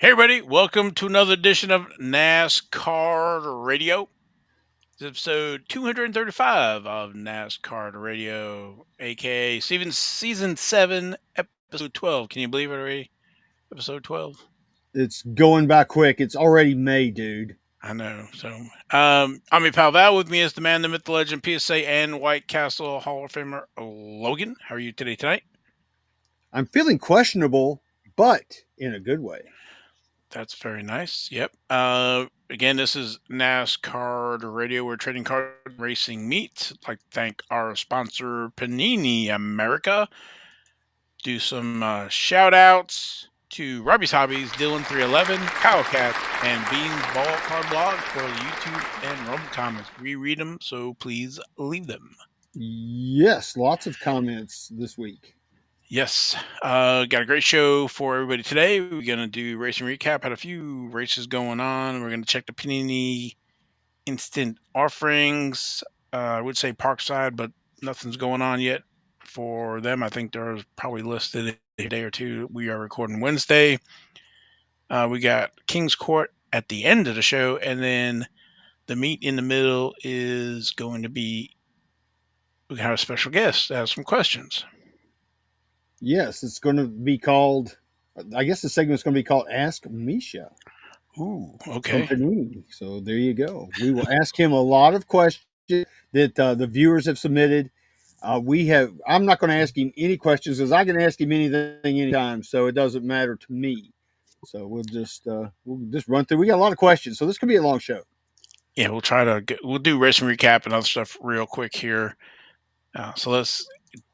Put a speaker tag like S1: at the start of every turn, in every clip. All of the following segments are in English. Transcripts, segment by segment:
S1: Hey, everybody, welcome to another edition of NasCard Radio. It's episode 235 of NasCard Radio, aka season 7, episode 12. Can you believe it already? Episode 12?
S2: It's going by quick. It's already May, dude.
S1: I know. I'm your pal Val. With me is the man, the myth, the legend, PSA, and White Castle Hall of Famer Logan. How are you tonight?
S2: I'm feeling questionable, but in a good way.
S1: That's very nice. Yep. Again, this is NasCard Radio. We're trading card racing meet. I'd like to thank our sponsor, Panini America. Do some shout outs to Robbie's Hobbies, Dylan311, Kyle Cat, and Beans Ball Card Blog for the YouTube and Rumble comments. We read them, so please leave them.
S2: Yes, lots of comments this week.
S1: Yes, got a great show for everybody today. We're going to do racing recap. Had a few races going on. We're going to check the Panini Instant offerings. I would say Parkside, but nothing's going on yet for them. I think they're probably listed a day or two. We are recording Wednesday. We got King's Court at the end of the show, and then the meet in the middle is going to be we have a special guest that has some questions.
S2: Yes, it's going to be called, I guess the segment's going to be called Ask Misha
S1: Ooh,
S2: from
S1: okay.
S2: Panini. So there you go. We will ask him a lot of questions that the viewers have submitted. I'm not going to ask him any questions because I can ask him anything anytime. So it doesn't matter to me. So we'll just run through. We got a lot of questions. So this could be a long show.
S1: Yeah, we'll do racing recap and other stuff real quick here. So let's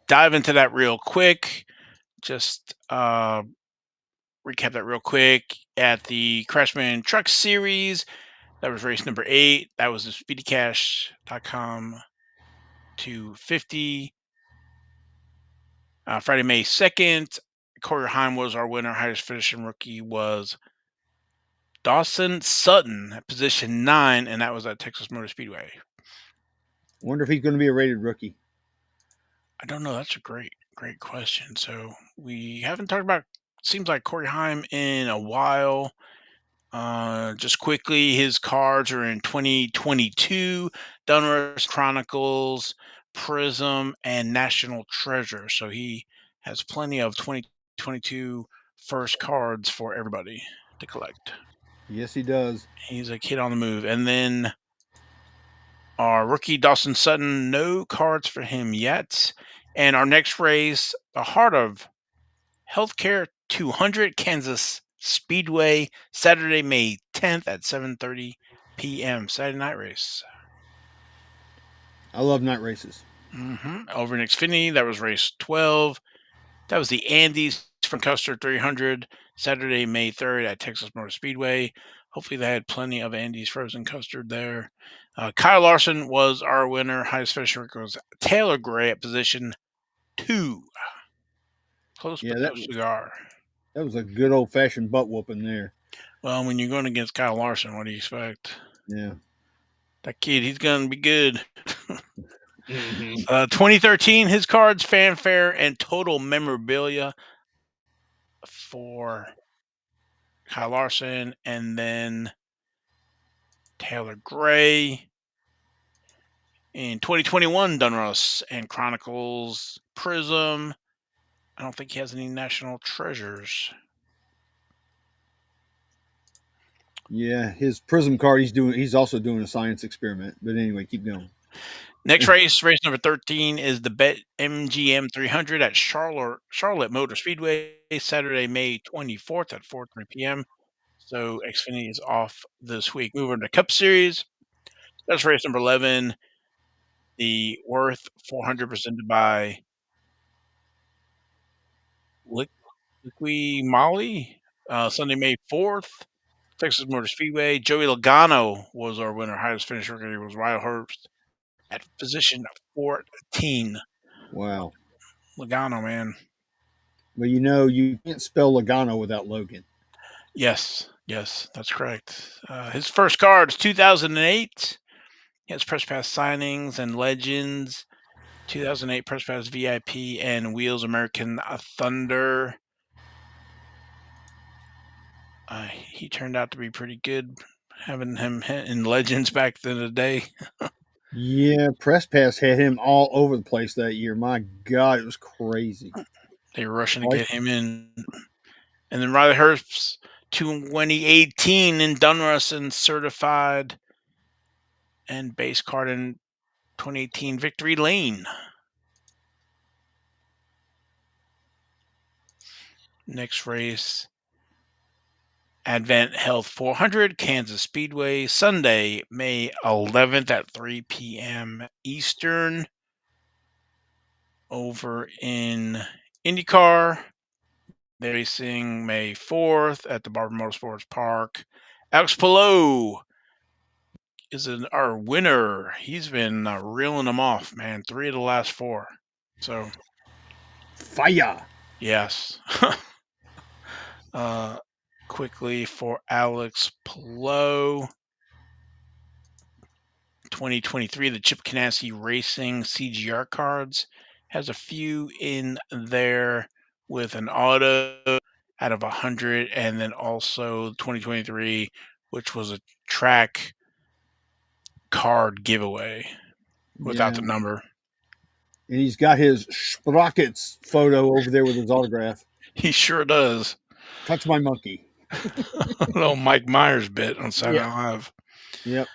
S1: dive into that real quick. Just recap that real quick. At the Craftsman Truck Series, that was race number 8. That was the speedycash.com 250. Friday, May 2nd, Corey Heim was our winner. Highest finishing rookie was Dawson Sutton at position 9, and that was at Texas Motor Speedway.
S2: Wonder if he's going to be a rated rookie.
S1: I don't know. That's a great question. So we haven't talked about, seems like Corey Heim in a while. Just quickly, his cards are in 2022, Dunrush Chronicles, Prism, and National Treasure. So he has plenty of 2022 first cards for everybody to collect.
S2: Yes, he does.
S1: He's a kid on the move. And then our rookie Dawson Sutton, no cards for him yet. And our next race, the Heart of Healthcare 200 Kansas Speedway, Saturday, May 10th at 7:30 p.m. Saturday night race.
S2: I love night races.
S1: Over in Xfinity, that was race 12. That was the Andes from Custer 300, Saturday, May 3rd at Texas Motor Speedway. Hopefully, they had plenty of Andes frozen custard there. Kyle Larson was our winner. Highest finisher was Taylor Gray at position 2. Close
S2: Yeah,
S1: but no cigar.
S2: that was a good old fashioned butt whooping there.
S1: Well, when you're going against Kyle Larson, what do you expect?
S2: Yeah.
S1: That kid, he's going to be good.
S2: Mm-hmm.
S1: 2013, his cards, fanfare, and total memorabilia for Kyle Larson, and then Taylor Gray. In 2021, Dunruss and Chronicles, Prism. I don't think he has any national treasures.
S2: Yeah, his prism card. He's also doing a science experiment. But anyway, keep going.
S1: Next race number 13, is the Bet MGM 300 at Charlotte Motor Speedway, Saturday, May 24th at 4:30 p.m. So Xfinity is off this week. Moving to Cup Series. That's race number 11. The Worth 400 presented by Liqui Moly. Sunday, May 4th. Texas Motor Speedway. Joey Logano was our winner. Highest finisher was Riley Herbst at position 14.
S2: Wow.
S1: Logano, man.
S2: Well, you can't spell Logano without Logan.
S1: Yes, that's correct. His first card is 2008. He has Press Pass signings and legends. 2008 Press Pass VIP and Wheels American Thunder. He turned out to be pretty good, having him in Legends back in the day.
S2: Yeah, Press Pass had him all over the place that year. My God, it was crazy.
S1: They were rushing to
S2: Like,
S1: get him in. And then Riley Herbst, 2018 in Dunruss and certified and base card in 2018 Victory Lane. Next race, Advent Health 400, Kansas Speedway, Sunday, May 11th at 3 p.m. Eastern over in IndyCar. They're racing May 4th at the Barber Motorsports Park. Alex Palou is our winner. He's been reeling them off, man. 3 of the last 4. So,
S2: fire.
S1: yes. uh, quickly for Alex Palou. 2023, the Chip Ganassi Racing CGR cards has a few in there with an auto out of 100, and then also 2023, which was a track card giveaway without
S2: Yeah.
S1: the number.
S2: And he's got his Sprockets photo over there with his autograph.
S1: He sure does.
S2: Touch my monkey.
S1: Little Mike Myers bit on
S2: Yeah.
S1: Saturday Night Live.
S2: Yep.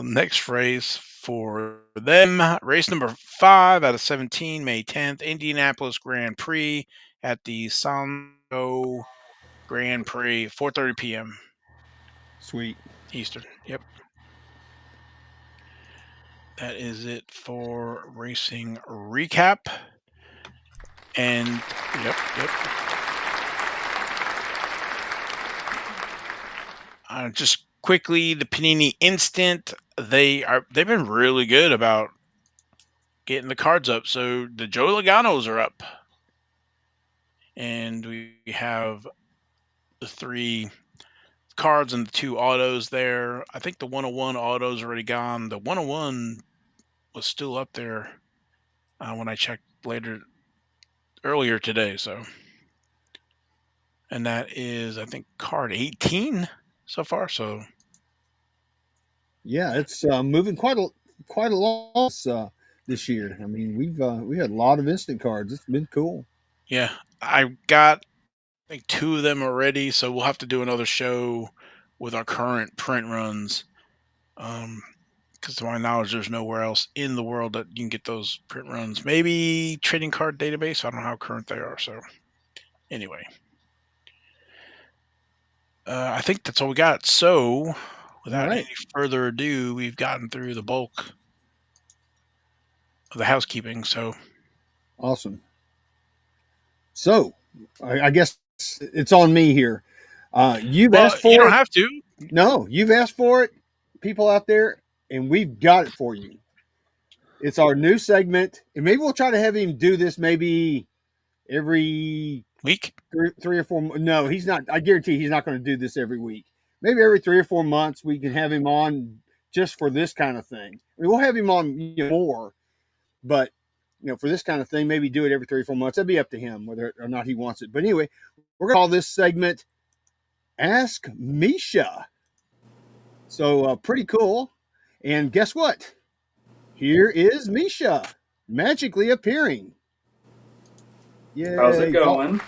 S1: Next race for them, race number 5 out of 17, May 10th, Indianapolis Grand Prix at the Santo Grand Prix, 4:30 p.m.
S2: Sweet.
S1: Eastern. Yep, that is it for racing recap. And yep. Just quickly, the Panini Instant, they've been really good about getting the cards up. So the Joe Logano's are up, and we have the 3 cards and the 2 autos there. I think the 101 auto's already gone. The 101 was still up there when I checked earlier today. So, and that is I think card 18 so far. So
S2: Yeah, it's moving quite a lot this year. I mean, we had a lot of instant cards. It's been cool.
S1: yeah, I got I think 2 of them already. So we'll have to do another show with our current print runs. Because to my knowledge, there's nowhere else in the world that you can get those print runs. Maybe trading card database. I don't know how current they are. So anyway, I think that's all we got. So
S2: All
S1: without any
S2: right,
S1: further ado, we've gotten through the bulk of the housekeeping. So
S2: awesome. So, I guess it's on me here. You've
S1: well,
S2: asked
S1: you
S2: for
S1: don't
S2: it.
S1: have to.
S2: No, you've asked for it, people out there, and we've got it for you. It's our new segment, and maybe we'll try to have him do this maybe every
S1: Week.
S2: three or four. No, he's not. I guarantee he's not going to do this every week. Maybe every 3 or 4 months we can have him on just for this kind of thing. I mean, we'll have him on more, but for this kind of thing, maybe do it every 3 or 4 months. That'd be up to him whether or not he wants it. But anyway, we're going to call this segment "Ask Misha." So pretty cool. And guess what? Here is Misha magically appearing.
S3: How's it
S2: Yay!
S3: going?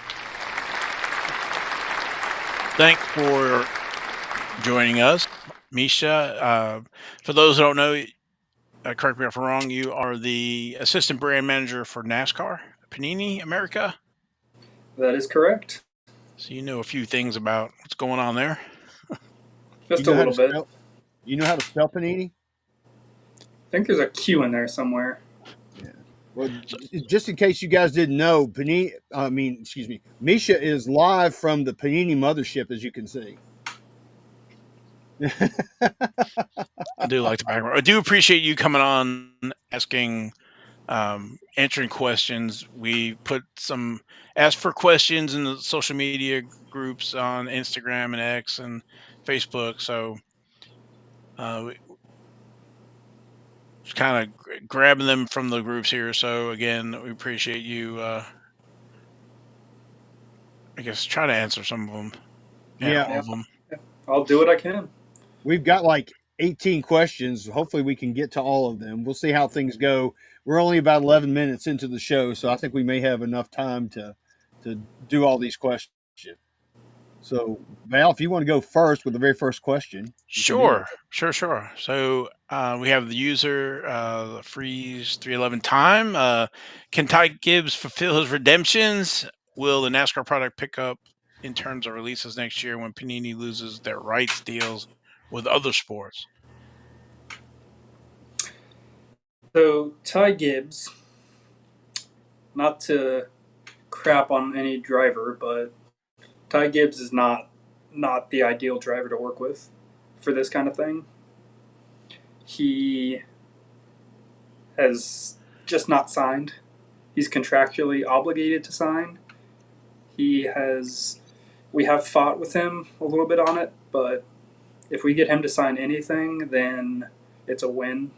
S1: Thanks for joining us, Misha. For those who don't know, correct me if I'm wrong. You are the assistant brand manager for NASCAR, Panini America.
S3: That is correct.
S1: So you know a few things about what's going on there.
S2: You
S3: Just a
S2: know how to
S3: little bit.
S2: spell? You know how to spell panini?
S3: I think there's a Q in there somewhere.
S2: Yeah. Well, just in case you guys didn't know, Panini. I mean, excuse me, Misha is live from the Panini mothership, as you can see.
S1: I do like the background. I do appreciate you coming on, asking, answering questions. We put some ask for questions in the social media groups on Instagram and X and Facebook. So we kind of grabbing them from the groups here. So again, we appreciate you. I guess try to answer some of them. Yeah,
S2: Yeah,
S1: all
S3: Yeah,
S1: of them.
S3: I'll do what I can.
S2: we've got like 18 questions. Hopefully, we can get to all of them. We'll see how things go. We're only about 11 minutes into the show, so I think we may have enough time to do all these questions. So, Val, if you want to go first with the very first question, you can do that.
S1: Sure. So we have the user, freeze 311 time. Can Ty Gibbs fulfill his redemptions? Will the NASCAR product pick up in terms of releases next year when Panini loses their rights deals with other sports?
S3: So Ty Gibbs, not to crap on any driver, but Ty Gibbs is not the ideal driver to work with for this kind of thing. He has just not signed. He's contractually obligated to sign. He has. We have fought with him a little bit on it, but if we get him to sign anything, then it's a win.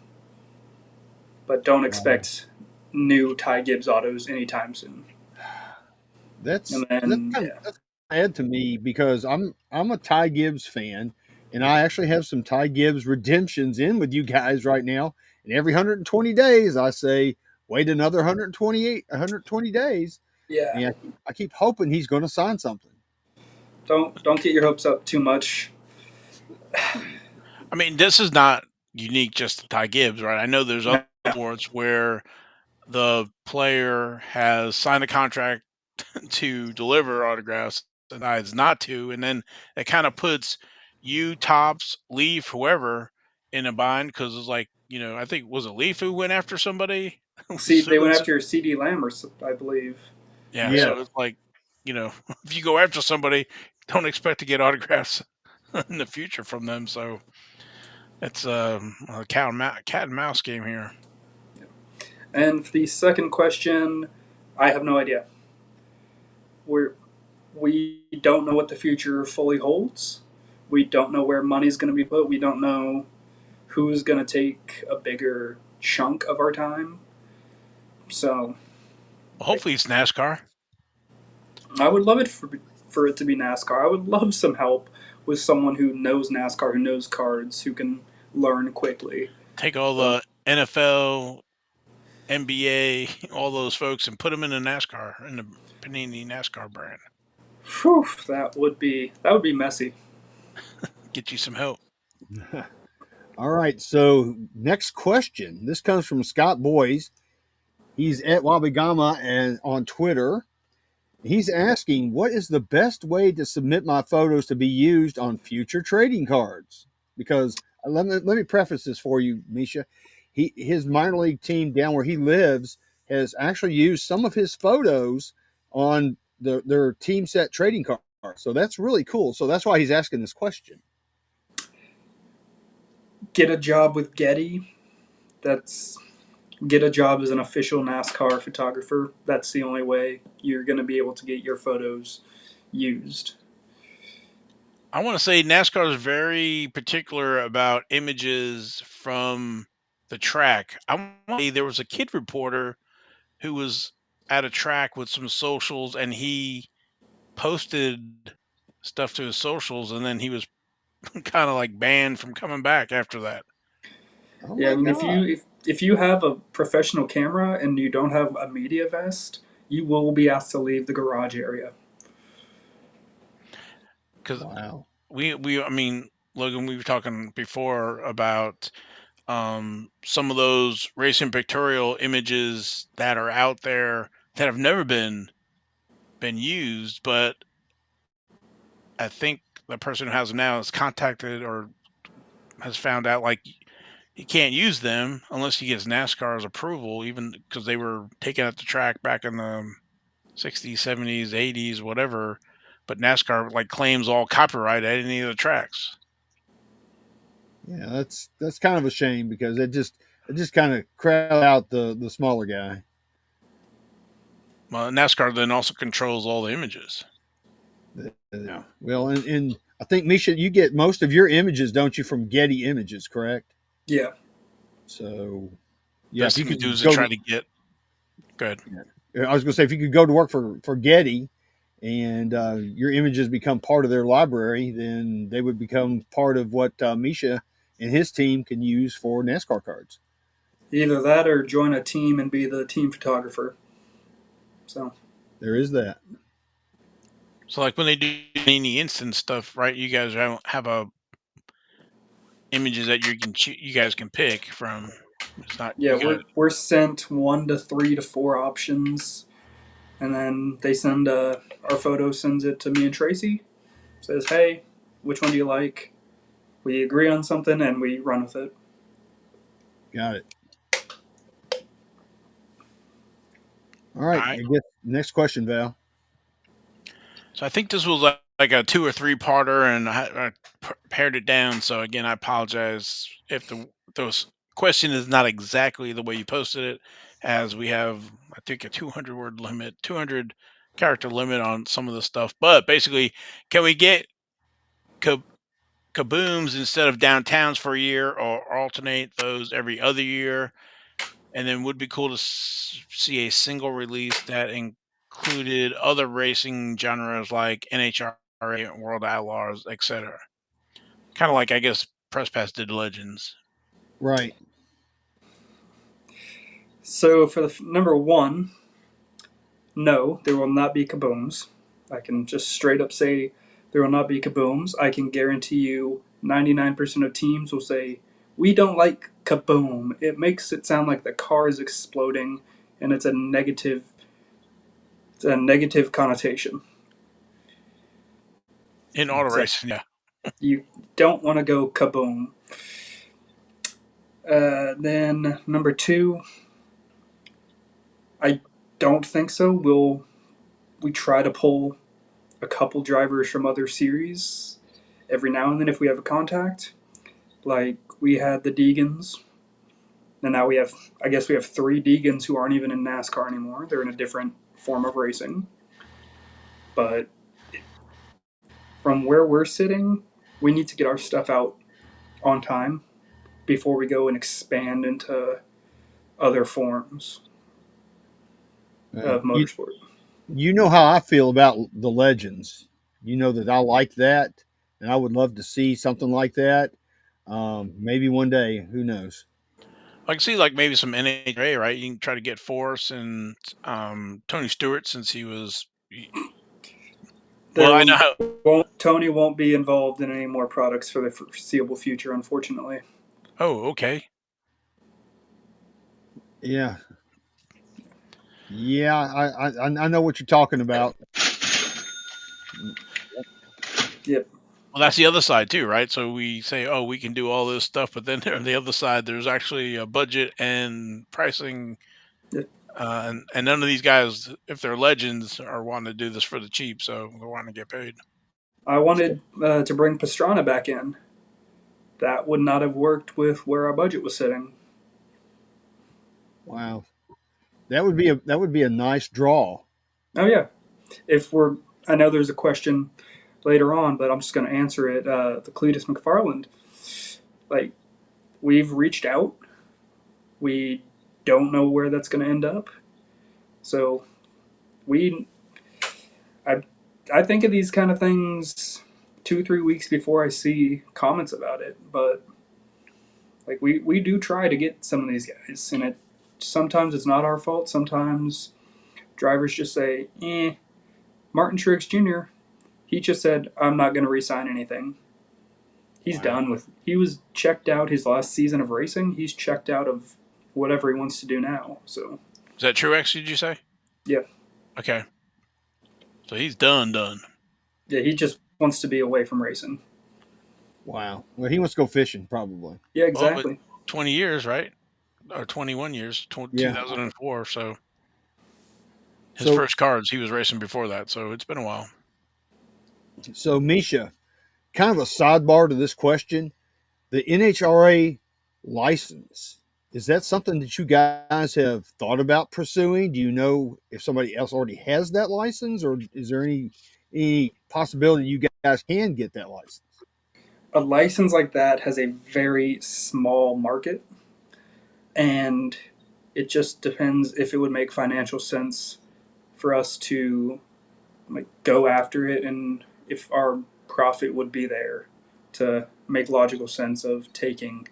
S3: But don't
S2: Wow.
S3: expect new Ty Gibbs autos anytime soon. And
S2: That's
S3: then,
S2: kind of
S3: yeah,
S2: that's sad to me because I'm a Ty Gibbs fan, and I actually have some Ty Gibbs redemptions in with you guys right now. And every 120 days, I say, wait another 120 days,
S3: yeah.
S2: and I keep hoping he's going to sign something.
S3: Don't get your hopes up too much.
S1: I mean, this is not unique just to Ty Gibbs, right? I know there's other
S3: No,
S1: sports where the player has signed a contract to deliver autographs and decides not to, and then it kind of puts you, Tops, Leaf, whoever in a bind because it's like, I think was it Leaf who went after somebody was
S3: see, they
S1: suing.
S3: went after CD Lamb, I believe.
S1: Yeah,
S2: Yeah,
S1: so it's like, if you go after somebody, don't expect to get autographs in the future from them. So it's a cat and mouse game here.
S3: And for the second question, I have no idea. We don't know what the future fully holds. We don't know where money's going to be put. We don't know who's going to take a bigger chunk of our time. So
S1: Well,
S3: I,
S1: hopefully it's NASCAR.
S3: I would love it for it to be NASCAR. I would love some help with someone who knows NASCAR, who knows cards, who can learn quickly.
S1: Take all
S3: But
S1: the NFL, NBA, all those folks, and put them in the NASCAR in the Panini NASCAR brand.
S3: whew, that would be messy.
S1: Get you some help.
S2: all right. So next question. This comes from Scott Boys. He's at Wabigama and on Twitter. He's asking, what is the best way to submit my photos to be used on future trading cards? Because let me preface this for you, Misha. His minor league team down where he lives has actually used some of his photos on their team set trading cards. So that's really cool. So that's why he's asking this question.
S3: Get a job with Getty. That's Get a job as an official NASCAR photographer. That's the only way you're going to be able to get your photos used.
S1: I want to say NASCAR is very particular about images from the track. I want to say there was a kid reporter who was at a track with some socials and he posted stuff to his socials and then he was kind of like banned from coming back after that.
S2: Oh
S3: Yeah, I
S2: my
S3: mean, if
S2: God.
S3: you if you have a professional camera and you don't have a media vest, you will be asked to leave the garage area.
S1: Because
S2: Wow.
S1: I mean, Logan, we were talking before about some of those racing pictorial images that are out there that have never been used, but I think the person who has them now is contacted or has found out like he can't use them unless he gets NASCAR's approval, even because they were taken at the track back in the 60s, 70s, 80s, whatever. But NASCAR like claims all copyright at any of the tracks.
S2: Yeah, that's kind of a shame because it just kind of crowd out the smaller guy.
S1: Well, NASCAR then also controls all the images. Yeah.
S2: Well, and I think Misha, you get most of your images, don't you, from Getty Images, correct?
S3: Yeah,
S2: So yeah,
S1: Best
S2: if you
S1: thing to do
S2: could
S1: is to
S2: go
S1: try
S2: to,
S1: to get good.
S2: I was going to say if you could go to work for Getty and your images become part of their library, then they would become part of what Misha and his team can use for NASCAR cards.
S3: Either that or join a team and be the team photographer. So
S2: There is that.
S1: So like when they do Panini Instant stuff, right? You guys don't have a images that you guys can pick from. It's not
S3: yeah,
S1: you got.
S3: we're sent 1 to 3 to 4 options, and then they send our photo sends it to me and Tracy. Says, hey, which one do you like? We agree on something and we run with it.
S2: Got it. All
S1: All
S2: right.
S1: right.
S2: I guess next question, Val.
S1: So I think this was like a 2 or 3 parter, and I pared it down. So again, I apologize if those question is not exactly the way you posted it, as we have I think a 200 word limit, 200 character limit on some of the stuff. But basically, can we get ka- kabooms instead of downtowns for a year, or alternate those every other year? And then would be cool to see a single release that included other racing genres like NHRA, World Outlaws, etc. Kind of like I guess Press Pass did Legends.
S2: Right.
S3: So for the number one, no, there will not be kabooms. I can just straight up say there will not be kabooms. I can guarantee you 99% of teams will say, we don't like kaboom. It makes it sound like the car is exploding and it's a negative connotation.
S1: In auto
S3: So
S1: racing, yeah.
S3: you don't want to go kaboom. Then number two, I don't think so. We try to pull a couple drivers from other series every now and then if we have a contact. Like we had the Degans, and now I guess we have 3 Degans who aren't even in NASCAR anymore. They're in a different form of racing. But from where we're sitting, we need to get our stuff out on time before we go and expand into other forms
S2: Well,
S3: of motorsport.
S2: you know how I feel about the legends. You know that I like that, and I would love to see something like that. Maybe one day. Who knows?
S1: I can see like maybe some NHRA, right? You can try to get Force and Tony Stewart since he was. Well, I
S3: There
S1: know how.
S3: Tony won't be involved in any more products for the foreseeable future, unfortunately.
S1: Oh, okay.
S2: Yeah, yeah. I know what you're talking about.
S3: Yep.
S1: Well, that's the other side too, right? So we say, oh, we can do all this stuff, but then on the other side, there's actually a budget and pricing.
S3: Yep.
S1: And none of these guys, if they're legends, are wanting to do this for the cheap, so they're wanting to get paid.
S3: I wanted to bring Pastrana back in. That would not have worked with where our budget was sitting.
S2: Wow, that would be a nice draw.
S3: Oh yeah, if we're I know there's a question later on, but I'm just going to answer it. The Cletus McFarland, like we've reached out, we don't know where that's going to end up. So we, I, I think of these kind of things 2 3 weeks before I see comments about it. But like we do try to get some of these guys, and it sometimes it's not our fault. Sometimes drivers just say, "Eh." Martin Truex Jr. He just said, "I'm not going to resign anything." He's
S1: Wow.
S3: done with. He was checked out his last season of racing. He's checked out of whatever he wants to do now. So
S1: Is that Truex? Did you say?
S3: yeah,
S1: Okay, so he's done.
S3: yeah, he just wants to be away from racing.
S2: Wow. Well, he wants to go fishing, probably.
S3: Yeah,
S1: Well, but
S3: exactly.
S1: 20 years, right? Or 21 years,
S2: Yeah.
S1: 2004. So his
S2: So,
S1: first cards, he was racing before that. So it's been a while.
S2: so Misha, kind of a sidebar to this question: the NHRA license, is that something that you guys have thought about pursuing? Do you know if somebody else already has that license, or is there any possibility you guys can get that license?
S3: A license like that has a very small market, and it just depends if it would make financial sense for us to like go after it, and if our profit would be there to make logical sense of taking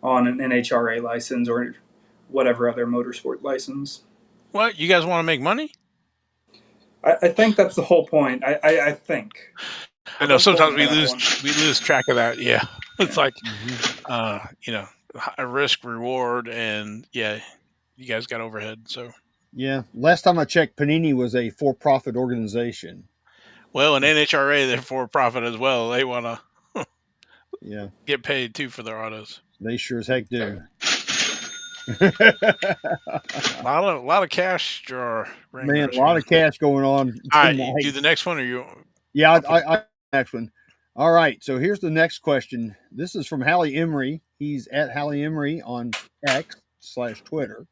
S3: on an NHRA license or whatever other motorsport license.
S1: What, you guys want to make money?
S3: I think that's the whole point. I think,
S1: I
S3: but
S1: know
S3: don't quote
S1: sometimes
S3: me on that one.
S1: we lose track of that. Yeah, it's
S3: Yeah.
S1: like
S2: Mhm.
S1: you know, a risk reward, and yeah, you guys got overhead. So
S2: Yeah. Last time I checked, Panini was a for-profit organization.
S1: well, and NHRA, they're for profit as well. They want to
S2: Yeah,
S1: get paid too for their autos.
S2: they sure as heck do.
S1: A lot of cash drawer
S2: Man, a
S1: wranglers
S2: lot
S1: here.
S2: of cash going on
S1: All right, you do
S2: tonight.
S1: the next one, or you?
S2: Yeah,
S1: I'll put.
S2: next one. All right, so here's the next question. This is from Hallie Emery. He's at Hallie Emery on X/Twitter.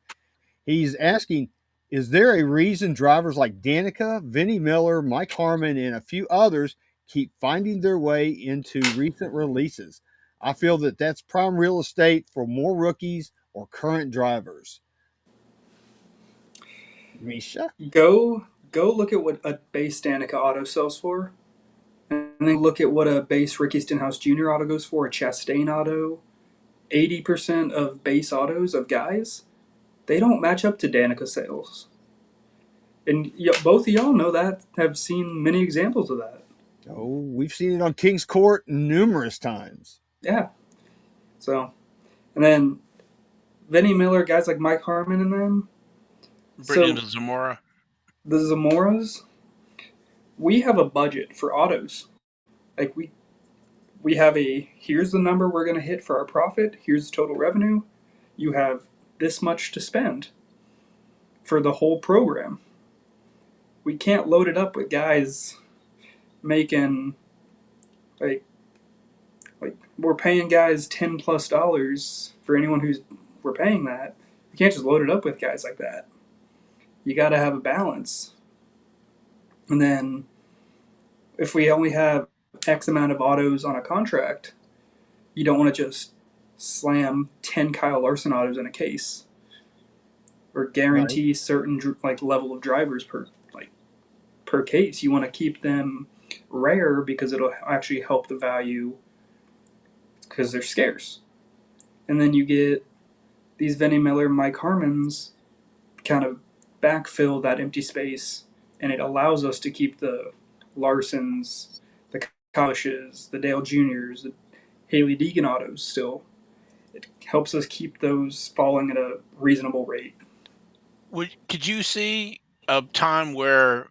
S2: He's asking, is there a reason drivers like Danica, Vinnie Miller, Mike Harmon, and a few others keep finding their way into recent releases? I feel that that's prime real estate for more rookies or current drivers. Misha?
S3: Go look at what a base Danica auto sells for, and then look at what a base Ricky Stenhouse Jr. auto goes for, a Chastain auto. 80% of base autos of guys, they don't match up to Danica sales. And both of y'all know that, have seen many examples of that.
S2: Oh, we've seen it on King's Court numerous times.
S3: Yeah. So, and then Vinnie Miller, guys like Mike Harmon and them.
S1: Brittany
S3: So,
S1: Zamora.
S3: the Zamoras, we have a budget for autos. Like, we have a, here's the number we're going to hit for our profit, here's the total revenue. You have this much to spend for the whole program. We can't load it up with guys making like we're paying guys $10+ for anyone who's we're paying that. You can't just load it up with guys like that. You got to have a balance. And then if we only have X amount of autos on a contract, you don't want to just slam 10 Kyle Larson autos in a case or
S2: Right.
S3: guarantee certain like level of drivers per case. You want to keep them rare because it'll actually help the value because they're scarce. And then you get these Vinnie Miller, Mike Harmons kind of backfill that empty space, and it allows us to keep the Larsons, the Kalishes, the Dale Juniors, the Haley Deegan autos still. It helps us keep those falling at a reasonable rate.
S1: Could you see a time where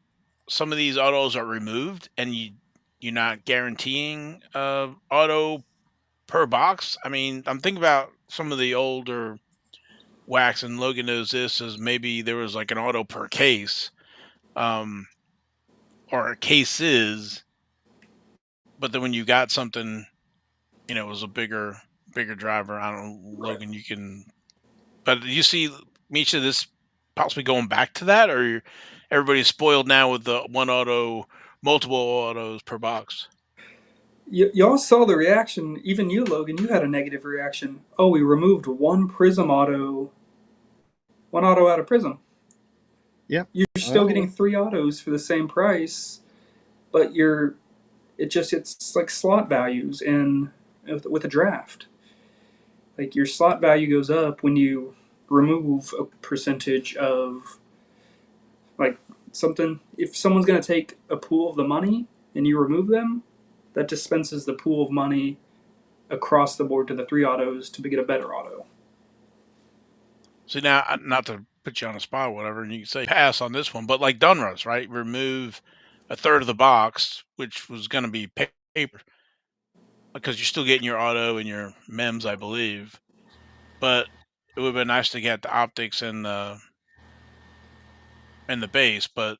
S1: some of these autos are removed and you're not guaranteeing auto per box? I mean, I'm thinking about some of the older wax, and Logan knows this, as maybe there was like an auto per case, um, or cases, but then when you got something, it was a bigger driver. I don't know, Logan, you can, but do you see, Misha, this possibly going back to that, or everybody's spoiled now with the one auto, multiple autos per box?
S3: Y'all saw the reaction. Even you, Logan, you had a negative reaction. Oh, we removed one auto out of Prism.
S2: Yep.
S3: You're still
S2: Well,
S3: getting 3 autos for the same price, but it's like slot values in with a draft. Like your slot value goes up when you remove a percentage of like something. If someone's going to take a pool of the money and you remove them, that dispenses the pool of money across the board to the 3 autos to get a better auto.
S1: So now, not to put you on the spot or whatever, and you can say pass on this one, but like Dunros, right? Remove a third of the box, which was going to be paper, because you're still getting your auto and your MEMS, I believe. But it would have been nice to get the optics and the base. But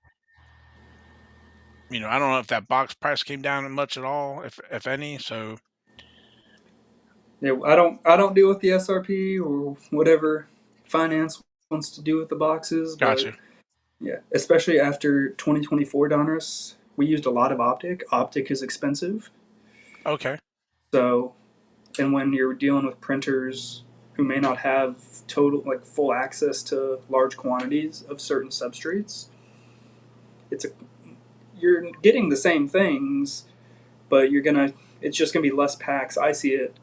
S1: I don't know if that box price came down much at all, if any. So
S3: Yeah, I don't deal with the SRP or whatever finance wants to do with the boxes, but
S1: gotcha.
S3: yeah, especially after 2024 Donruss, we used a lot of optic. Optic is expensive,
S1: Okay.
S3: so and when you're dealing with printers who may not have total like full access to large quantities of certain substrates, it's a you're getting the same things, but it's just gonna be less packs. I see it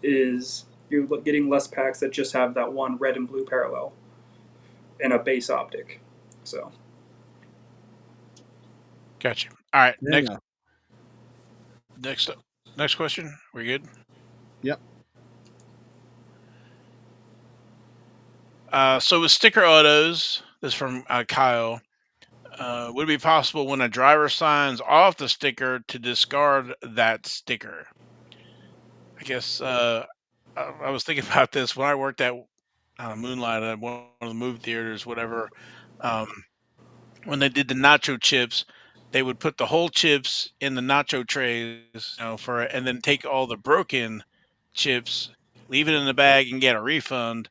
S3: is you're getting less packs that just have that one red and blue parallel and a base optic. So
S1: Gotcha. All right.
S2: Yeah.
S1: Next, next question. We good?
S2: Yep.
S1: So with sticker autos, this is from Kyle. Would it be possible when a driver signs off the sticker to discard that sticker? I guess I was thinking about this when I worked at Moonlight at one of the movie theaters, whatever. Um, when they did the nacho chips, they would put the whole chips in the nacho trays, and then take all the broken chips, leave it in the bag, and get a refund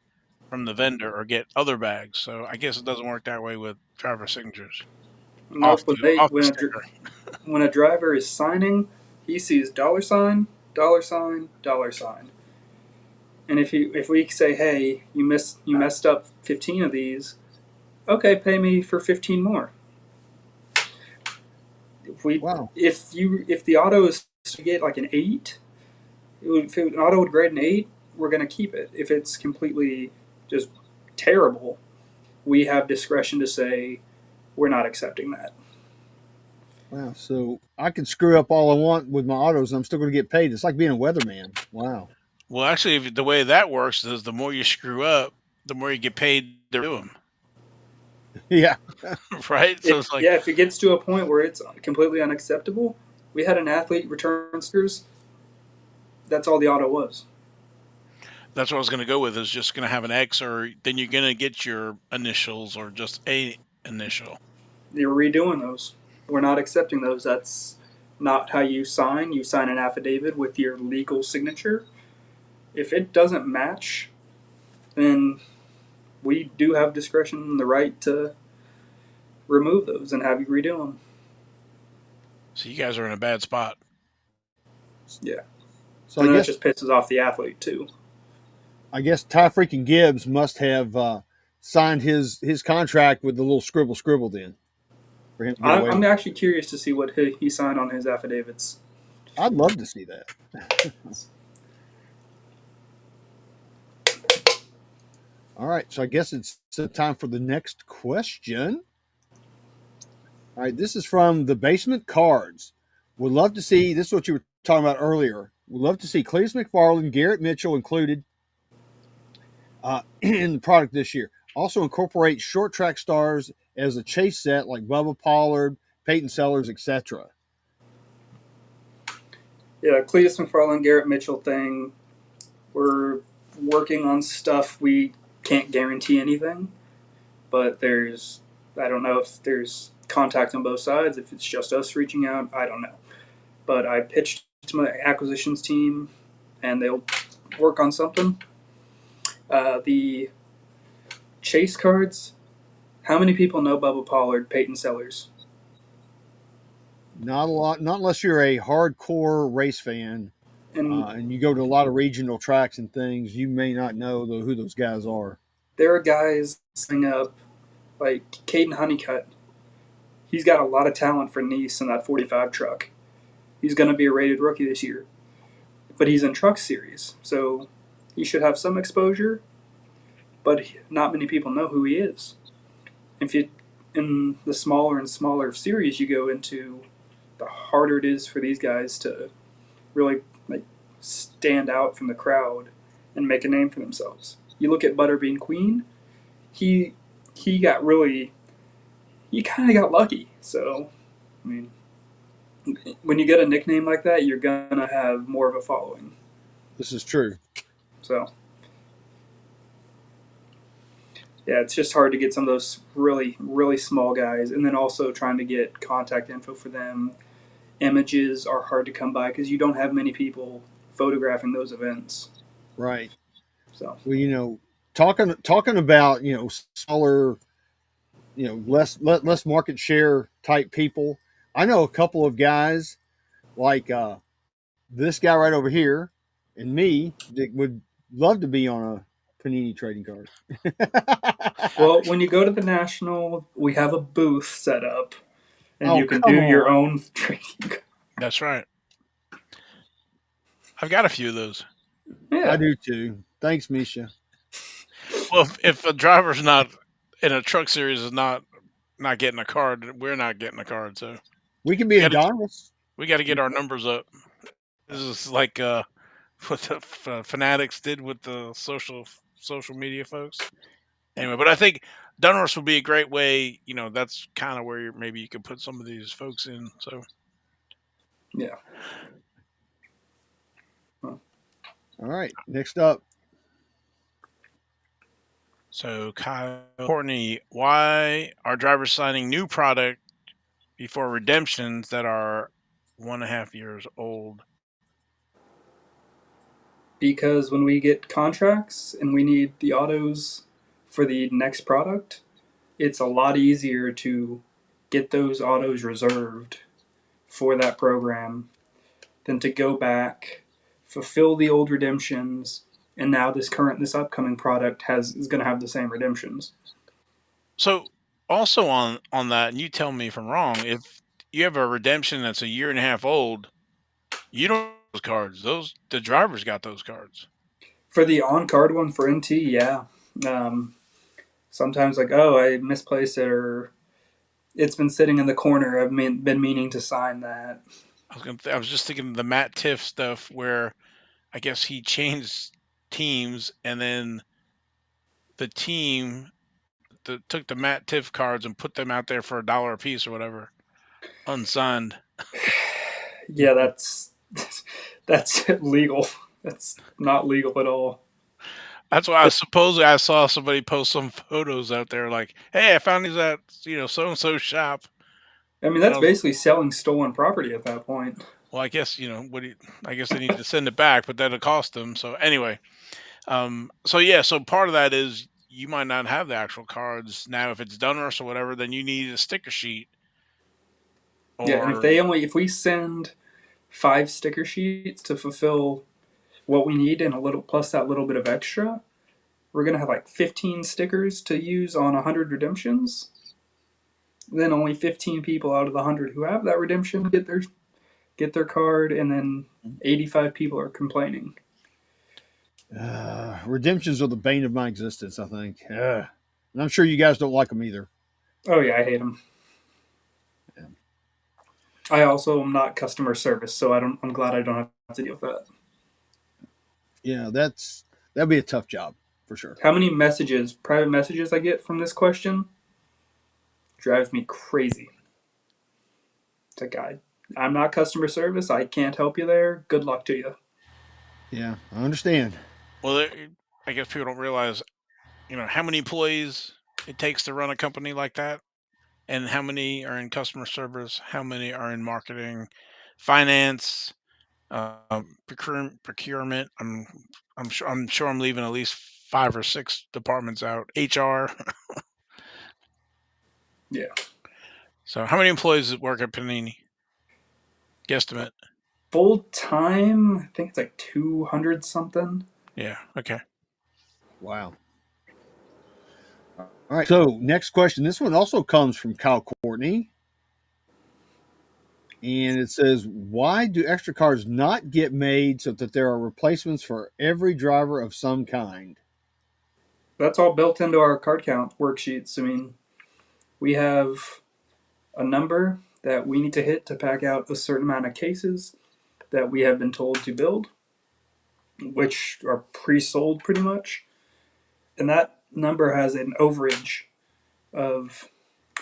S1: from the vendor or get other bags. So I guess it doesn't work that way with driver signatures
S3: nope.
S1: off the sticker.
S3: When a driver is signing, he sees $sign, $sign, $sign. And if we say, hey, you messed up 15 of these, okay, pay me for 15 more. If we
S2: Wow.
S3: if the auto is to get like an 8, if an auto would grade an 8, we're gonna keep it. If it's completely just terrible, we have discretion to say we're not accepting that.
S2: Wow. So I can screw up all I want with my autos and I'm still going to get paid. It's like being a weatherman. Wow.
S1: Well, actually, the way that works is the more you screw up, the more you get paid to do them,
S2: Yeah.
S1: right? So it's like
S3: If it gets to a point where it's completely unacceptable, we had an athlete return stickers. That's all the auto was.
S1: that's what I was going to go with. Is just going to have an X, or then you're going to get your initials or just a initial.
S3: You're redoing those. We're not accepting those. That's not how you sign. You sign an affidavit with your legal signature. If it doesn't match, then we do have discretion and the right to remove those and have you redo them.
S1: So you guys are in a bad spot.
S3: Yeah.
S2: So
S3: And then it just pisses off the athlete too.
S2: I guess Ty freaking Gibbs must have signed his contract with the little scribble then for him to get away
S3: I'm
S2: with it.
S3: actually curious to see what he signed on his affidavits.
S2: I'd love to see that. All right, so I guess it's time for the next question. All right, this is from the Basement Cards. Would love to see, this is what you were talking about earlier. Would love to see Cletus McFarland, Garrett Mitchell included in the product this year. Also incorporate short track stars as a chase set like Bubba Pollard, Peyton Sellers, etc.
S3: Yeah, Cletus McFarland, Garrett Mitchell thing. We're working on stuff. We can't guarantee anything, but I don't know if there's contact on both sides. If it's just us reaching out, I don't know. But I pitched to my acquisitions team, and they'll work on something. The chase cards. How many people know Bubba Pollard, Peyton Sellers?
S2: Not a lot, not unless you're a hardcore race fan
S3: And
S2: and you go to a lot of regional tracks and things. You may not know who those guys are.
S3: there are guys signing up like Caden Honeycutt. He's got a lot of talent for Nice in that 45 truck. He's going to be a rated rookie this year, but he's in Truck Series, so he should have some exposure. But not many people know who he is. If you in the smaller and smaller series you go into, the harder it is for these guys to really like stand out from the crowd and make a name for themselves. You look at Butterbean Queen, he he got really he kind of got lucky. So I mean, when you get a nickname like that, you're gonna have more of a following.
S2: This is true.
S3: So yeah, it's just hard to get some of those really small guys, and then also trying to get contact info for them. Images are hard to come by because you don't have many people photographing those events.
S2: Right.
S3: So
S2: Well, talking about smaller, less market share type people. I know a couple of guys like this guy right over here and me that would love to be on a Panini trading card.
S3: well, when you go to the national, we have a booth set up, and
S2: Oh,
S3: you can
S2: come
S3: do your
S2: on.
S3: own trading.
S1: That's right. I've got a few of those.
S2: I
S3: Yeah,
S2: do too. Thanks, Misha.
S1: Well, if a driver's not in a truck series is not getting a card, we're not getting a card. So
S2: We can
S1: we
S2: be
S1: got to
S2: anonymous.
S1: we got to get our numbers up. This is like what the fanatics did with the social media folks. Anyway, but I think Dunros would be a great way. That's kind of where maybe you could put some of these folks in.
S3: yeah. Well,
S2: All right. Next up,
S1: So Kyle Courtney, why are drivers signing new product before redemptions that are 1.5 years old?
S3: because when we get contracts and we need the autos for the next product, it's a lot easier to get those autos reserved for that program than to go back, fulfill the old redemptions, and now this upcoming product has is going to have the same redemptions.
S1: So also on that, and you tell me if I'm wrong. If you have a redemption that's a year and a half old, you don't have those cards. The drivers got those cards.
S3: For the on card one for NT, yeah. Um, Sometimes like, oh, I misplaced it, or it's been sitting in the corner. Been meaning to sign that.
S1: I was just thinking of the Matt Tiff stuff where I guess he changed teams and then the team took the Matt Tiff cards and put them out there for $1 a piece or whatever, unsigned.
S3: Yeah, that's legal. That's not legal at all.
S1: That's why I suppose I saw somebody post some photos out there like, "Hey, I found these at so and so shop,"
S3: I mean,
S1: and I
S3: that's
S1: was
S3: basically selling stolen property at that point.
S1: well, I guess what do you, I guess they need to send it back, but that'll cost them. So anyway, so yeah, so part of that is you might not have the actual cards now. If it's Dunruss or whatever, then you need a sticker sheet
S3: Yeah, and
S1: or
S3: if we send 5 sticker sheets to fulfill what we need and a little plus that little bit of extra, we're gonna have like 15 stickers to use on 100 redemptions. Then only 15 people out of the 100 who have that redemption get their card, and then 85 people are complaining.
S2: redemptions are the bane of my existence, I think. And I'm sure you guys don't like them either.
S3: Oh yeah, I hate them.
S2: Yeah,
S3: I also am not customer service, so I don't. I'm glad I don't have to deal with that.
S2: yeah, that'd be a tough job for sure.
S3: How many private messages I get from this question drives me crazy. It's like I'm not customer service. I can't help you there. Good luck to you.
S2: Yeah, I understand.
S1: well, I guess people don't realize how many employees it takes to run a company like that, and how many are in customer service, how many are in marketing, finance, procurement. I'm sure I'm leaving at least 5 or 6 departments out. HR.
S3: Yeah,
S1: So how many employees work at Panini? Guesstimate.
S3: full time. I think it's like 200 something.
S1: Yeah. Okay.
S2: Wow. All right. So next question. This one also comes from Kyle Courtney. And it says, why do extra cars not get made so that there are replacements for every driver of some kind?
S3: That's all built into our card count worksheets. I mean, we have a number that we need to hit to pack out a certain amount of cases that we have been told to build, which are pre-sold pretty much, and that number has an overage of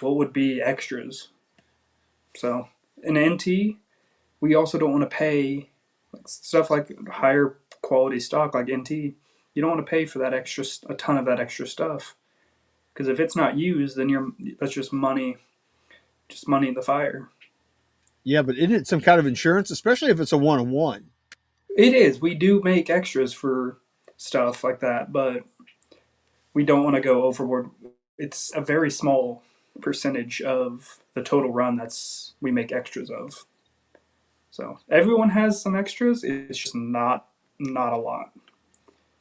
S3: what would be extras. So in NT, we also don't want to pay stuff like higher quality stock like NT. You don't want to pay for that extra a ton of that extra stuff because if it's not used, then that's just money in the fire.
S2: Yeah, but isn't it some kind of insurance, especially if it's a one on one?
S3: It is. We do make extras for stuff like that, but we don't want to go overboard. It's a very small percentage of the total run that's we make extras of. So everyone has some extras. It's just not a lot.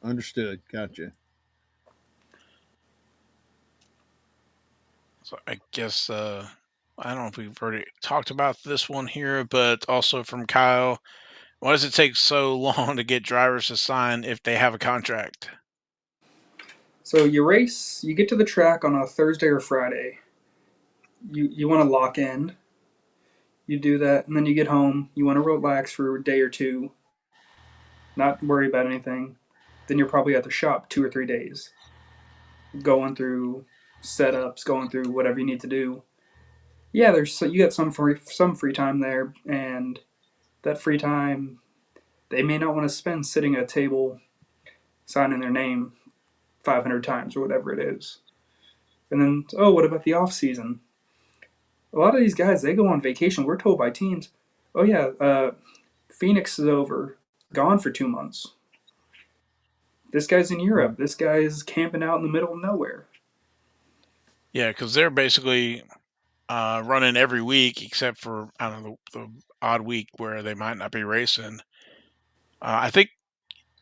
S2: Understood. Gotcha.
S1: So I guess I don't know if we've already talked about this one here, but also from Kyle. Why does it take so long to get drivers to sign if they have a contract?
S3: So you race, you get to the track on a Thursday or Friday. You want to lock in. You do that, and then you get home. You want to relax for a day or two, not worry about anything. Then you're probably at the shop 2 or 3 days, going through setups, going through whatever you need to do. Yeah, you got some free time there, and that free time they may not want to spend sitting at a table signing their name 500 times or whatever it is. And then, oh, what about the off season? A lot of these guys they go on vacation. We're told by teams, oh yeah, Phoenix is over, gone for 2 months. This guy's in
S2: Right.
S3: Europe. This guy's camping out in the middle of nowhere.
S1: Yeah, because they're basically running every week except for I don't know the odd week where they might not be racing. I think,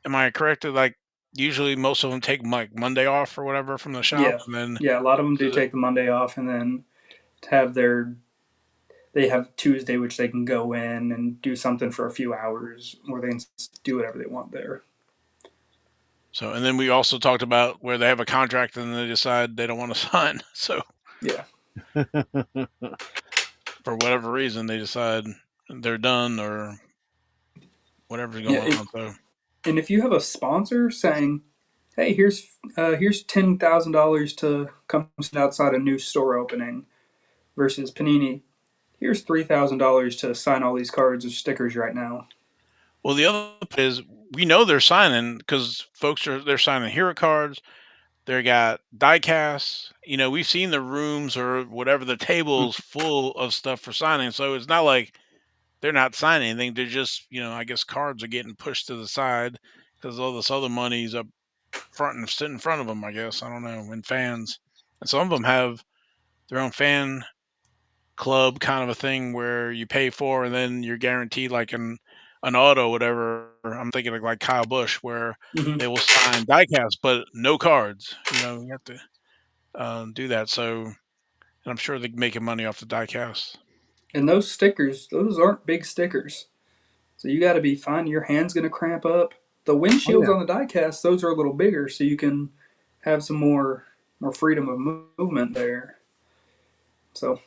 S1: am I correct? That, like, usually most of them take like Monday off or whatever from the shop,
S3: Yeah,
S1: and then
S3: yeah. A lot of them do
S1: so
S3: take the Monday off, and then have their they have Tuesday, which they can go in and do something for a few hours, or they can do whatever they want there.
S1: and then we also talked about where they have a contract and they decide they don't want to sign. So
S3: Yeah,
S1: for whatever reason, they decide they're done or whatever's
S3: yeah.
S1: going on. So
S3: And if you have a sponsor saying, "Hey, here's $10,000 to come sit outside a new store opening," versus Panini, here's $3,000 to sign all these cards or stickers right now.
S1: well, the other is we know they're signing because they're signing hero cards. They got die casts. We've seen the rooms or whatever the tables full of stuff for signing. So it's not like they're not signing anything. They're just, I guess cards are getting pushed to the side because all this other money's up front and sitting in front of them. I guess I don't know. And fans, and some of them have their own fan club kind of a thing where you pay for and then you're guaranteed like an auto, whatever. I'm thinking of like Kyle Busch where
S3: Mm-hmm.
S1: they will sign diecast but no cards. You have to do that. So, and I'm sure they're making money off the diecast.
S3: And those stickers, those aren't big stickers. So you got to be fine. Your hand's going to cramp up. The
S2: Oh
S3: windshields
S2: yeah.
S3: on the diecast, those are a little bigger, so you can have some more freedom of movement there. So,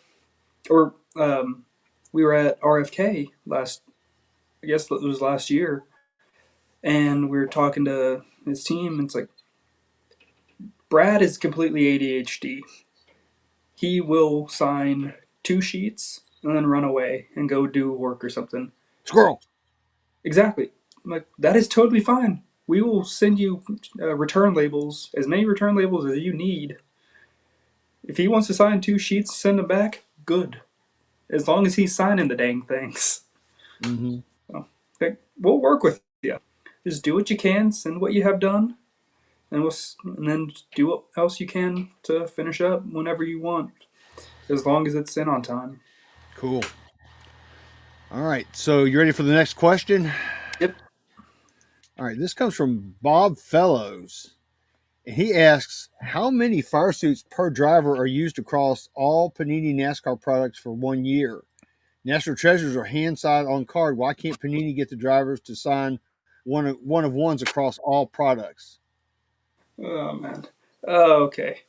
S3: or we were at RFK last, I guess it was last year, and we were talking to his team, and it's like Brad is completely ADHD. He will sign 2 sheets and then run away and go do work or something.
S2: Squirrel.
S3: Exactly. I'm like, that is totally fine. We will send you return labels, as many return labels as you need. If he wants to sign 2 sheets, send them back. Good, as long as he's signing the dang things.
S2: Mm-hmm.
S3: So, like, we'll work with you. Just do what you can, send what you have done, and and then do what else you can to finish up whenever you want, as long as it's in on time.
S2: Cool. All right. So you ready for the next question?
S3: Yep.
S2: All right. This comes from Bob Fellows. And he asks, how many fire suits per driver are used across all Panini NASCAR products for 1 year? National Treasures are hand signed on card. Why can't Panini get the drivers to sign one of ones across all products?
S3: Oh man. Okay.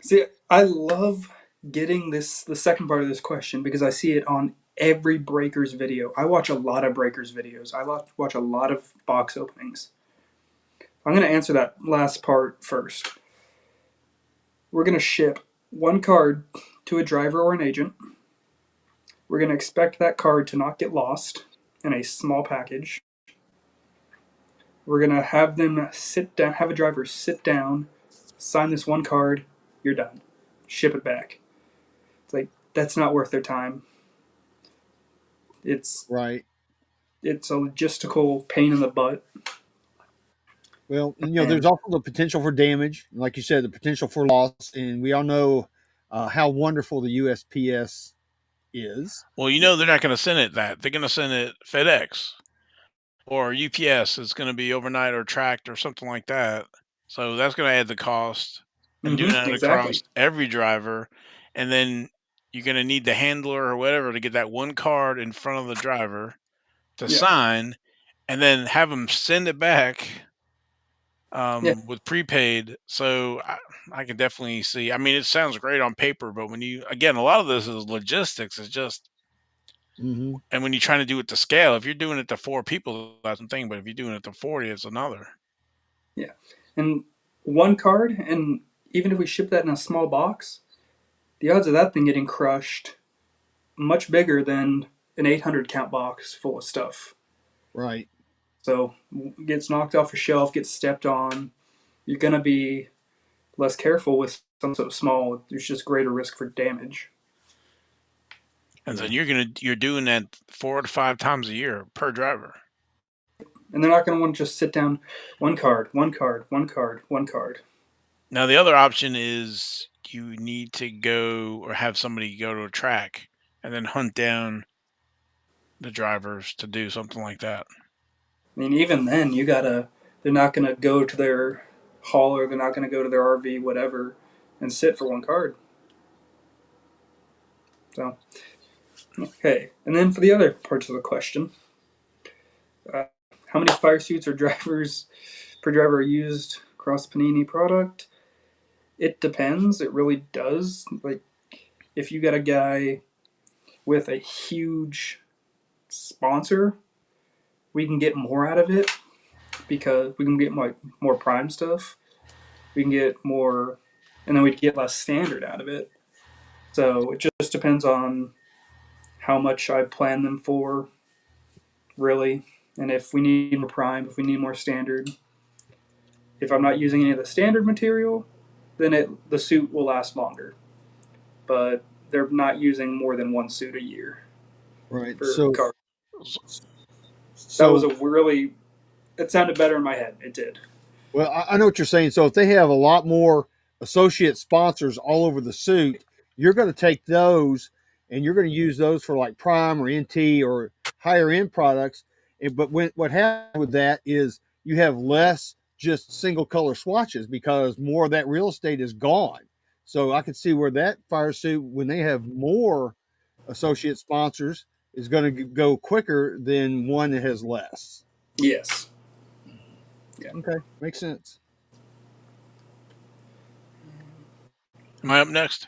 S3: See, I love getting the second part of this question because I see it on every Breakers video. I watch a lot of Breakers videos. I watch a lot of box openings. I'm going to answer that last part first. We're going to ship one card to a driver or an agent. We're going to expect that card to not get lost in a small package. We're going to have them sit down, have a driver sit down, sign this one card, you're done. Ship it back. It's like, that's not worth their time. It's
S2: Right.
S3: it's a logistical pain in the butt.
S2: Well, there's
S3: And
S2: also the potential for damage, like you said, the potential for loss, and we all know how wonderful the USPS is.
S1: Well, they're not going to send it that. They're going to send it FedEx or UPS. It's going to be overnight or tracked or something like that. So that's going to add the cost and doing that
S3: exactly.
S1: across every driver. And then you're going to need the handler or whatever to get that one card in front of the driver to
S3: Yeah.
S1: sign, and then have them send it back
S3: Yeah.
S1: with prepaid. So I can definitely see. I mean, it sounds great on paper, but when you again, a lot of this is logistics. It's just,
S2: Hmm.
S1: and when you're trying to do it to scale, if you're doing it to 4 people, that's one thing. But if you're doing it to 40, it's another.
S3: Yeah. And one card, and even if we ship that in a small box, the odds of that thing getting crushed much bigger than an 800 count box full of stuff.
S2: Right.
S3: So gets knocked off a shelf, gets stepped on. You're gonna be less careful with something so small. There's just greater risk for damage.
S1: And
S2: Yeah.
S1: then you're doing that 4 to 5 times a year per driver.
S3: And they're not gonna want to just sit down one card, one card, one card, one card.
S1: Now the other option is you need to go or have somebody go to a track and then hunt down the drivers to do something like that.
S3: I mean, even then, you gotta. They're not gonna go to their hauler. They're not gonna go to their RV, whatever, and sit for one card. So okay, and then for the other parts of the question, uh, how many fire suits or drivers per driver are used across Panini product? It depends. It really does. Like if you got a guy with a huge sponsor, we can get more out of it because we can get more prime stuff. We can get more, and then we'd get less standard out of it. So it just depends on how much I plan them for, really, and if we need more prime, if we need more standard. If I'm not using any of the standard material, then the suit will last longer. But they're not using more than one suit a year
S2: Right.
S3: for cars. That was
S2: So
S3: a really. It sounded better in my head. It did.
S2: well, I know what you're saying. So if they have a lot more associate sponsors all over the suit, you're going to take those and you're going to use those for like Prime or NT or higher end products. But what happens with that is you have less just single color swatches because more of that real estate is gone. So I can see where that fire suit, when they have more associate sponsors, is going to go quicker than one that has less.
S3: Yes. Yeah.
S2: Okay, makes sense.
S1: Am I up next?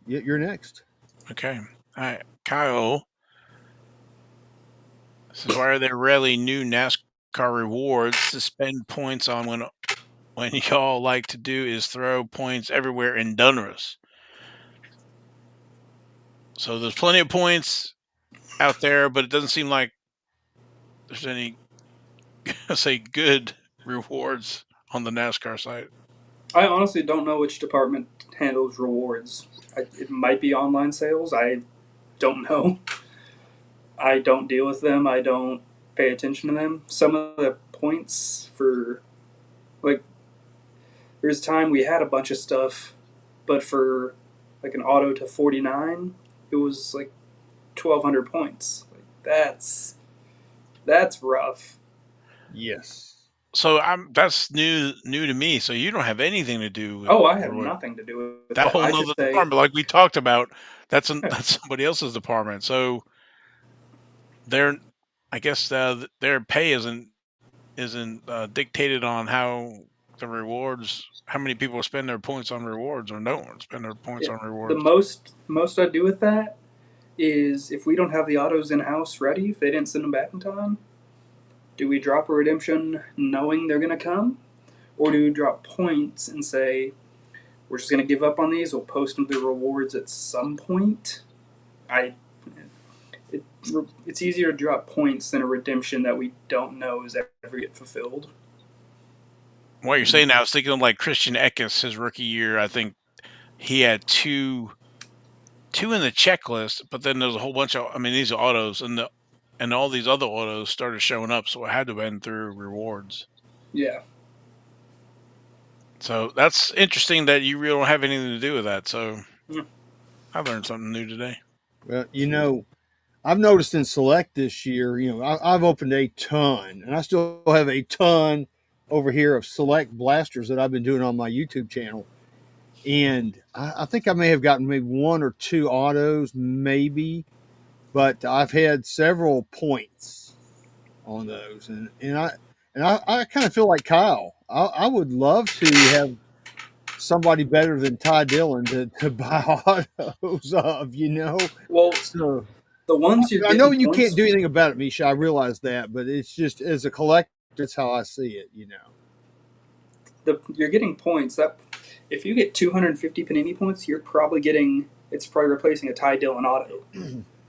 S2: You're next.
S1: Okay. All right. Kyle, this is why are there rarely new NASCAR rewards to spend points on when y'all like to do is throw points everywhere in Dunras. So there's plenty of points out there, but it doesn't seem like there's any say good rewards on the NASCAR site.
S3: I honestly don't know which department handles rewards. It might be online sales. I don't know. I don't deal with them. I don't pay attention to them. Some of the points for like there's time we had a bunch of stuff, but for like an auto to 49, it was like 1,200 points. Like that's rough.
S2: Yes.
S1: So that's new to me. So you don't have anything to do with
S3: Oh, I have
S1: reward.
S3: nothing to do with
S1: That
S3: that.
S1: whole
S3: I
S1: nother
S3: just say,
S1: department, like we talked about,
S3: yeah,
S1: that's somebody else's department. So their, I guess their pay isn't dictated on how the rewards, how many people spend their points on rewards or don't spend their points
S3: yeah.
S1: on
S3: The
S1: rewards.
S3: most I do with that is if we don't have the autos in house ready, if they didn't send them back in time, do we drop a redemption knowing they're going to come? Or do we drop points and say, we're just going to give up on these, we'll post them through rewards at some point? I it, it's easier to drop points than a redemption that we don't know is ever get fulfilled.
S1: What you're saying now, I was thinking of like Christian Eckes, his rookie year. I think he had two in the checklist, but then there's a whole bunch of, I mean, these are autos, and all these other autos started showing up, so it had to have been through rewards.
S3: Yeah.
S1: So that's interesting that you really don't have anything to do with that. So
S3: Yeah.
S1: I learned something new today.
S2: Well, I've noticed in Select this year, I've opened a ton, and I still have a ton over here of Select blasters that I've been doing on my YouTube channel. and I think I may have gotten maybe one or two autos, maybe, but I've had several points on those, and I kind of feel like Kyle. I would love to have somebody better than Ty Dillon to buy autos of, you know.
S3: Well,
S2: So
S3: the ones you're
S2: I know
S3: getting
S2: you can't
S3: points.
S2: do anything about it, Misha. I realize that, but it's just as a collector, that's how I see it. You know.
S3: You're getting points that if you get 250 Panini points, you're probably getting it's probably replacing a Ty Dillon auto.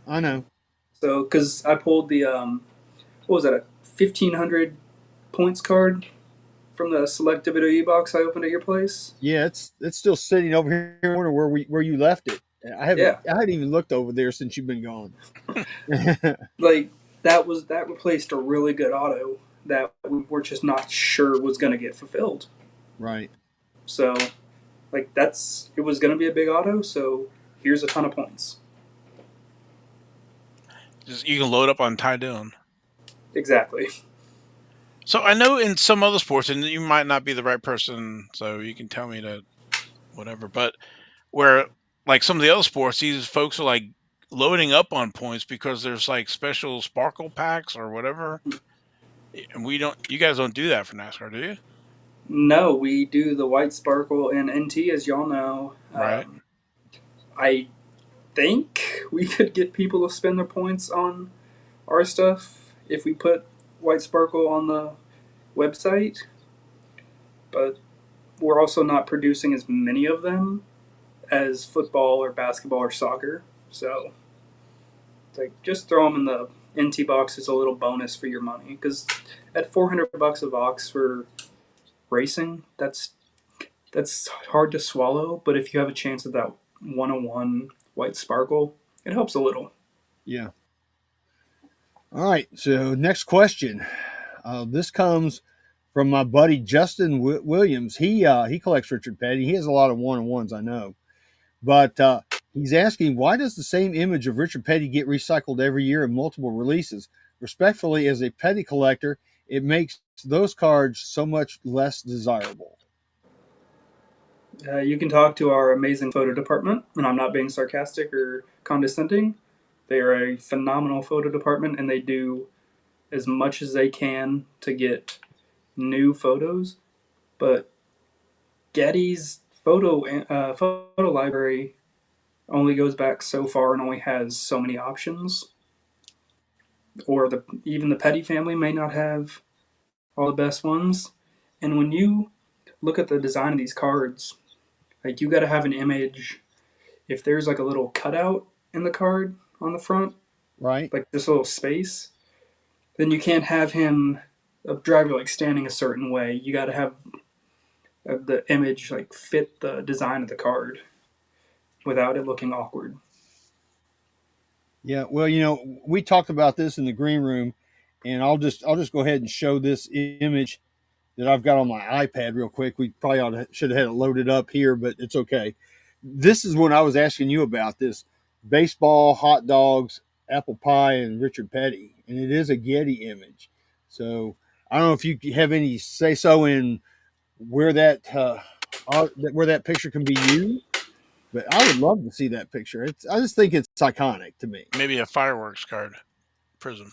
S2: I know.
S3: So because I pulled the what was that, a 1500 points card from the select WWE box I opened at your place.
S2: Yeah, it's still sitting over here in the corner where you left it.
S3: Yeah,
S2: I hadn't even looked over there since you've been gone.
S3: like that replaced a really good auto that we were just not sure was going to get fulfilled.
S2: Right.
S3: So like that's it was going to be a big auto. So here's a ton of points.
S1: Just you can load up on Ty Dillon.
S3: Exactly.
S1: So I know in some other sports, and you might not be the right person, so you can tell me that whatever. But where like some of the other sports, these folks are like loading up on points because there's like special sparkle packs or whatever. And we don't. You guys don't do that for NASCAR, do you?
S3: No, we do the white sparkle and NT, as y'all know.
S1: Right.
S3: I think we could get people to spend their points on our stuff if we put white sparkle on the website, but we're also not producing as many of them as football or basketball or soccer. So, it's like just throw them in the NT box as a little bonus for your money because at $400 a box for racing, that's hard to swallow. But if you have a chance of that 101 white sparkle, it helps a little.
S2: Yeah. All right. So next question. This comes from my buddy Justin Williams. He collects Richard Petty. He has a lot of one on ones, I know, but he's asking why does the same image of Richard Petty get recycled every year in multiple releases? Respectfully, as a Petty collector, it makes those cards so much less desirable.
S3: You can talk to our amazing photo department, and I'm not being sarcastic or condescending. They are a phenomenal photo department, and they do as much as they can to get new photos. But Getty's photo library only goes back so far and only has so many options. Or even the Petty family may not have all the best ones. And when you look at the design of these cards, like you got to have an image. If there's like a little cutout in the card on the front,
S2: Right?
S3: like this little space, then you can't have him a driver like standing a certain way. You got to have the image like fit the design of the card without it looking awkward.
S2: Yeah. Well, we talked about this in the green room, and I'll just go ahead and show this image that I've got on my iPad real quick. We probably should have had it loaded up here, but it's okay. This is when I was asking you about this baseball, hot dogs, apple pie, and Richard Petty, and it is a Getty image. So I don't know if you have any say so in where where that picture can be used, but I would love to see that picture. I just think it's iconic to me.
S1: Maybe a fireworks card, prism.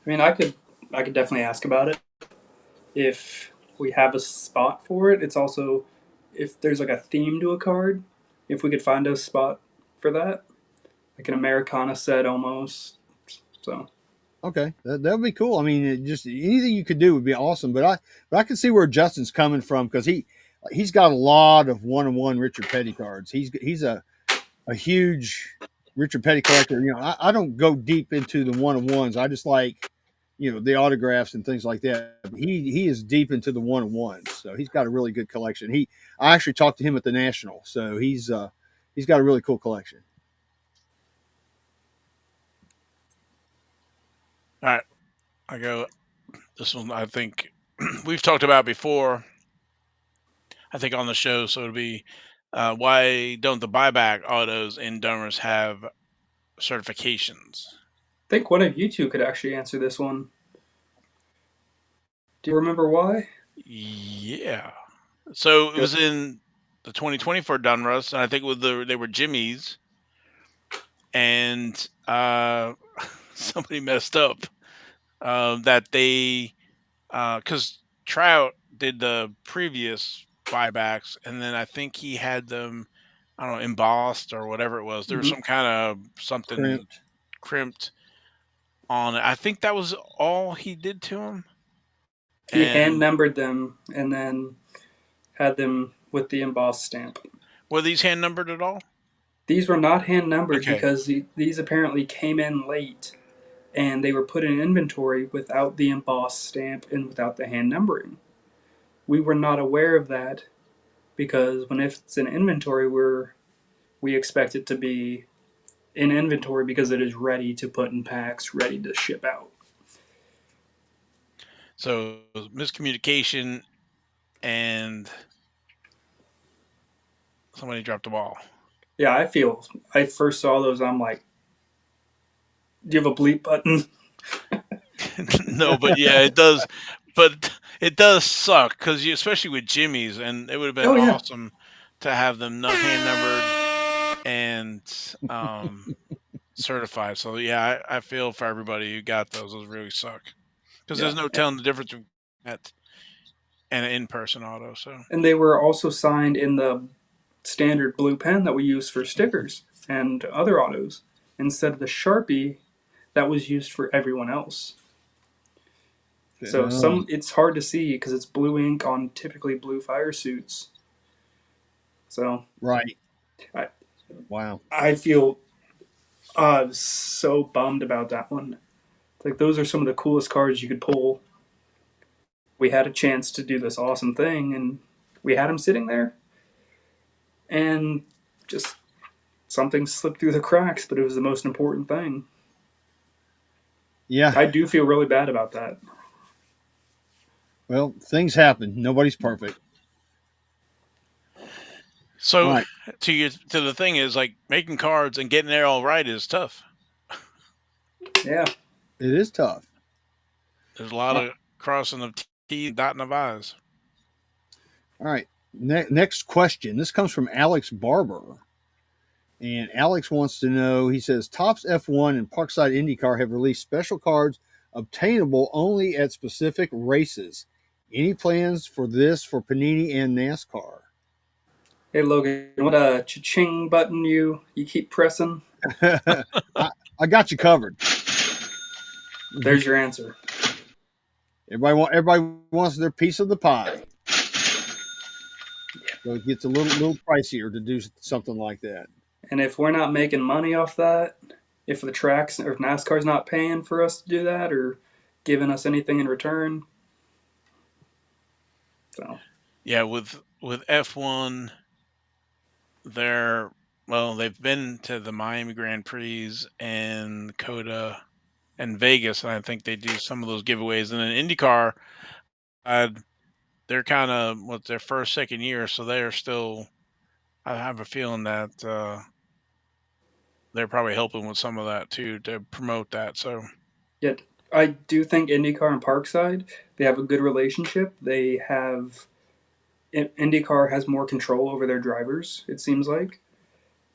S3: I mean, I could definitely ask about it if we have a spot for it. It's also if there's like a theme to a card, if we could find a spot for that, like an Americana set almost. So
S2: Okay, that would be cool. I mean, just anything you could do would be awesome. But I can see where Justin's coming from because he's got a lot of one on one Richard Petty cards. He's a huge Richard Petty collector. I don't go deep into the one on ones. I just like the autographs and things like that. But he is deep into the one on ones, so he's got a really good collection. I actually talked to him at the National, so he's got a really cool collection.
S1: All right, I go. This one I think we've talked about before. I think on the show, so it'll be why don't the buyback autos in Dummers have certifications?
S3: I think one of you two could actually answer this one. Do you remember why?
S1: Yeah. So it
S3: Go.
S1: was in. the 2024 Donruss, and I think they were Jimmy's, and somebody messed up that they because Trout did the previous buybacks, and then I think he had them, I don't know, embossed or whatever it was. There was
S3: Hmm.
S1: some kind of something
S2: Crimped.
S1: crimped on it. I think that was all he did to him.
S3: He hand
S1: And
S3: numbered them and then had them with the embossed stamp.
S1: were these hand numbered at all?
S3: These were not hand numbered
S1: Okay.
S3: because these apparently came in late and they were put in inventory without the embossed stamp and without the hand numbering. We were not aware of that because when it's in inventory, we expect it to be in inventory because it is ready to put in packs, ready to ship out.
S1: So miscommunication and somebody dropped the ball.
S3: Yeah, I first saw those. I'm like, do you have a bleep button?
S1: No, but yeah, it does. But it does suck because especially with Jimmy's, and it would have been
S3: Oh yeah,
S1: awesome to have them hand numbered and certified. So yeah, I feel for everybody who got those. Those really suck because
S3: yeah,
S1: there's no telling the difference between that and an in-person auto. So
S3: and they were also signed in the standard blue pen that we use for stickers and other autos instead of the Sharpie that was used for everyone else. So
S2: Oh,
S3: it's hard to see because it's blue ink on typically blue fire suits. So
S2: right.
S3: I
S2: Wow.
S3: I feel so bummed about that one. Like those are some of the coolest cards you could pull. We had a chance to do this awesome thing, and we had them sitting there, and just something slipped through the cracks. But it was the most important thing.
S2: Yeah.
S3: I do feel really bad about that.
S2: Well, things happen. Nobody's perfect. All
S1: so
S2: right.
S1: to the thing is like making cards and getting there all right is tough.
S3: Yeah,
S2: It is tough.
S1: There's a lot
S2: All
S1: of crossing of T's and dotting of I's.
S2: right. Next question. This comes from Alex Barber. And Alex wants to know, he says, Tops F1 and Parkside IndyCar have released special cards obtainable only at specific races. Any plans for this for Panini and NASCAR?
S3: hey Logan, what a cha-ching button you keep pressing?
S2: I, I got you covered.
S3: There's your answer.
S2: Everybody wants their piece of the pie. So it gets a little pricier to do something like that.
S3: And if we're not making money off that, if the tracks or if NASCAR's not paying for us to do that or giving us anything in return, so
S1: Yeah, with F1, they're they've been to the Miami Grand Prix and Coda and Vegas, and I think they do some of those giveaways. And then IndyCar, uh, they're kind of what's their first, second year, so they're still. I have a feeling that they're probably helping with some of that too to promote that. So
S3: yet I do think IndyCar and Parkside they have a good relationship. They have IndyCar has more control over their drivers. It seems like,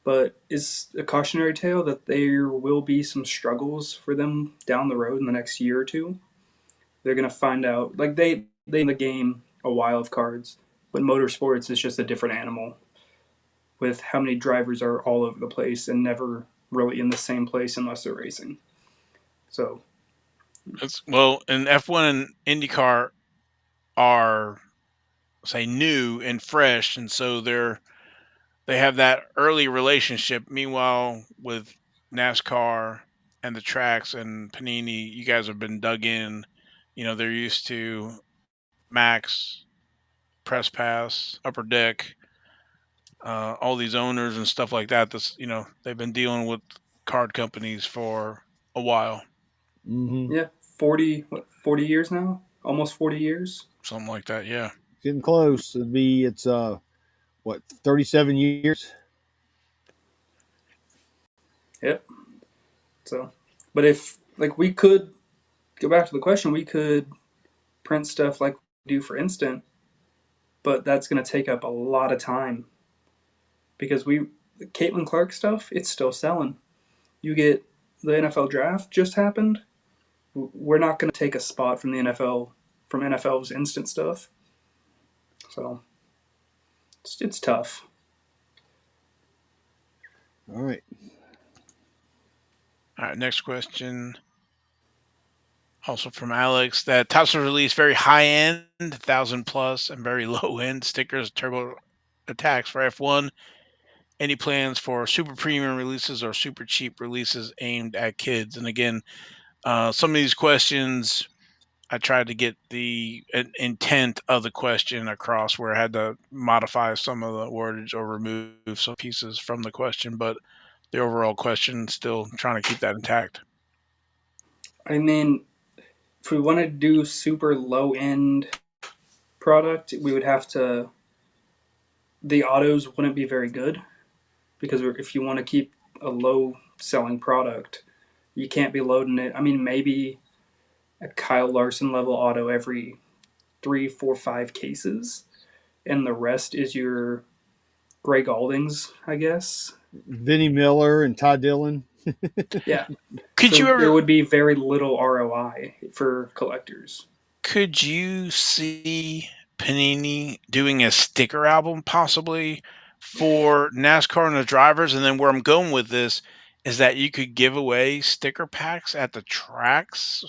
S3: but it's a cautionary tale that there will be some struggles for them down the road in the next year or two. They're gonna find out. Like they in the game a while of cards, but motorsports is just a different animal with how many drivers are all over the place and never really in the same place unless they're racing. So
S1: it's and F1 and IndyCar are say new and fresh, and so they have that early relationship. Meanwhile, with NASCAR and the tracks and Panini, you guys have been dug in. They're used to Max, Press Pass, Upper Deck, all these owners and stuff like that. They've been dealing with card companies for a while,
S2: Mm-hmm.
S3: yeah, 40 years now, almost 40 years.
S1: something like that. Yeah.
S2: Getting close. It's what, 37 years?
S3: Yep. So, but if like we could go back to the question, we could print stuff like we do for instant, but that's going to take up a lot of time. because the Caitlin Clark stuff, it's still selling. You get the NFL draft just happened. We're not going to take a spot from the NFL from NFL's instant stuff. So it's tough.
S2: All right.
S1: All right, next question. Also from Alex, that Topps released very high end, 1,000 plus, and very low end stickers, turbo attacks for F1. Any plans for super premium releases or super cheap releases aimed at kids? And again, some of these questions, I tried to get the intent of the question across where I had to modify some of the wordage or remove some pieces from the question, but the overall question, still trying to keep that intact.
S3: I mean, if we want to do super low end product, we would have to. The autos wouldn't be very good because if you want to keep a low selling product, you can't be loading it. I mean, maybe a Kyle Larson level auto every 3, 4, 5 cases, and the rest is your Gray Galdings, I guess.
S2: Vinny Miller and Todd Dillon.
S3: Yeah.
S1: Could
S3: So
S1: you
S3: there
S1: ever
S3: would be very little ROI for collectors.
S1: Could you see Panini doing a sticker album possibly for NASCAR and the drivers? And then where I'm going with this is that you could give away sticker packs at the tracks.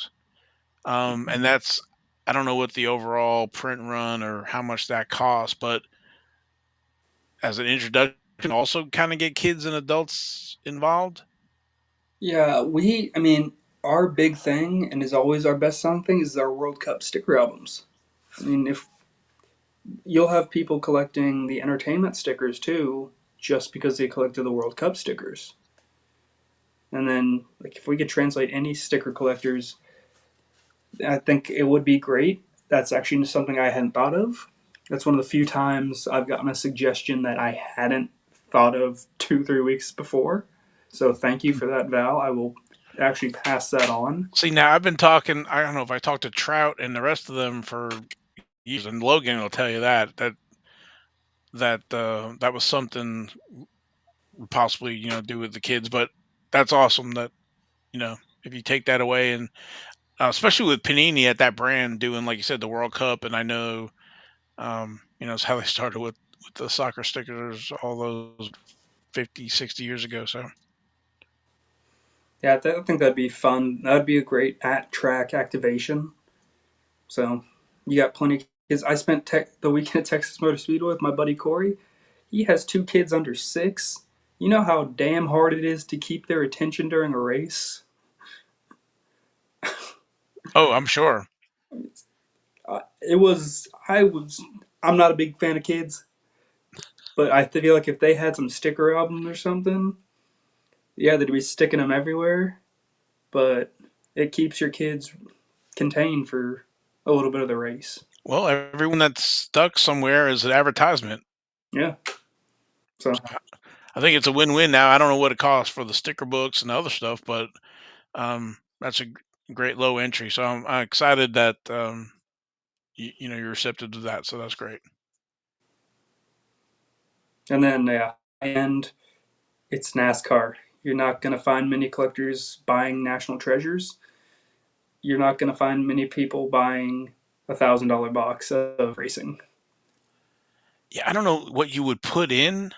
S1: And that's, I don't know what the overall print run or how much that costs, but as an introduction, also kind of get kids and adults involved.
S3: Yeah, I mean, our big thing and is always our best selling thing is our World Cup sticker albums. I mean, if you'll have people collecting the entertainment stickers too, just because they collected the World Cup stickers. And then, like, if we could translate any sticker collectors, I think it would be great. That's actually something I hadn't thought of. That's one of the few times I've gotten a suggestion that I hadn't thought of 2, 3 weeks before. So thank you for that, Val. I will actually pass that on.
S1: See, now I've been talking, I don't know if I talked to Trout and the rest of them for years, and Logan will tell you that was something possibly do with the kids, but that's awesome that if you take that away, and especially with Panini at that brand doing, like you said, the World Cup. And I know it's how they started with the soccer stickers all those 50, 60 years ago. So
S3: Yeah, I think that'd be fun. That'd be a great at track activation. So you got plenty of kids. I spent the weekend at Texas Motor Speedway with my buddy Corey. He has 2 kids under 6. You know how damn hard it is to keep their attention during a race?
S1: oh, I'm sure.
S3: I'm not a big fan of kids, but I feel like if they had some sticker albums or something, yeah, they'd be sticking them everywhere. But it keeps your kids contained for a little bit of the race.
S1: Well, everyone that's stuck somewhere is an advertisement.
S3: Yeah. So
S1: I think it's a win-win now. I don't know what it costs for the sticker books and other stuff, but that's a great low entry. So I'm excited that you're receptive to that. So that's great.
S3: and then yeah, and it's NASCAR. You're not gonna find many collectors buying national treasures. You're not gonna find many people buying $1,000 box of racing.
S1: Yeah, I don't know what you would put in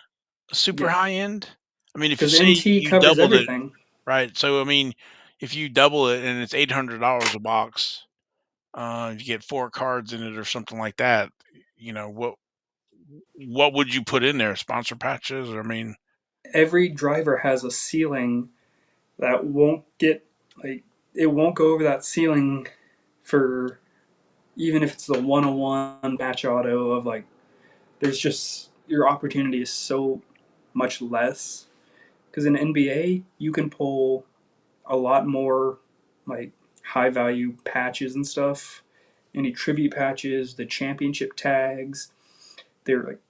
S1: super
S3: Yeah,
S1: high end. I mean, if you
S3: because
S1: say
S3: NT
S1: you
S3: covers
S1: doubled it,
S3: everything.
S1: right? So I mean, if you double it and it's $800 a box, if you get 4 cards in it or something like that, what would you put in there? Sponsor patches? Or, I mean,
S3: Every driver has a ceiling that won't get like it won't go over that ceiling for even if it's the 101 match auto of like there's just your opportunity is so much less because in NBA you can pull a lot more like high value patches and stuff. Any tribute patches, the championship tags, they're like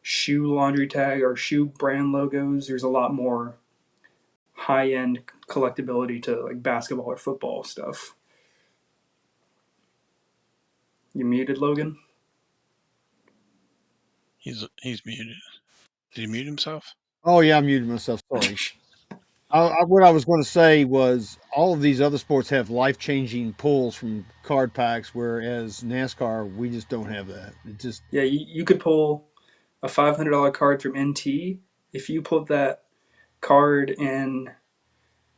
S3: shoe laundry tag or shoe brand logos. There's a lot more high end collectability to like basketball or football stuff. You muted, Logan?
S1: he's muted. Did he mute himself?
S2: Oh yeah, I muted myself. Sorry. What I was going to say was all of these other sports have life changing pulls from card packs, whereas NASCAR we just don't have that. It just
S3: Yeah, you could pull a $500 card from NT. If you put that card in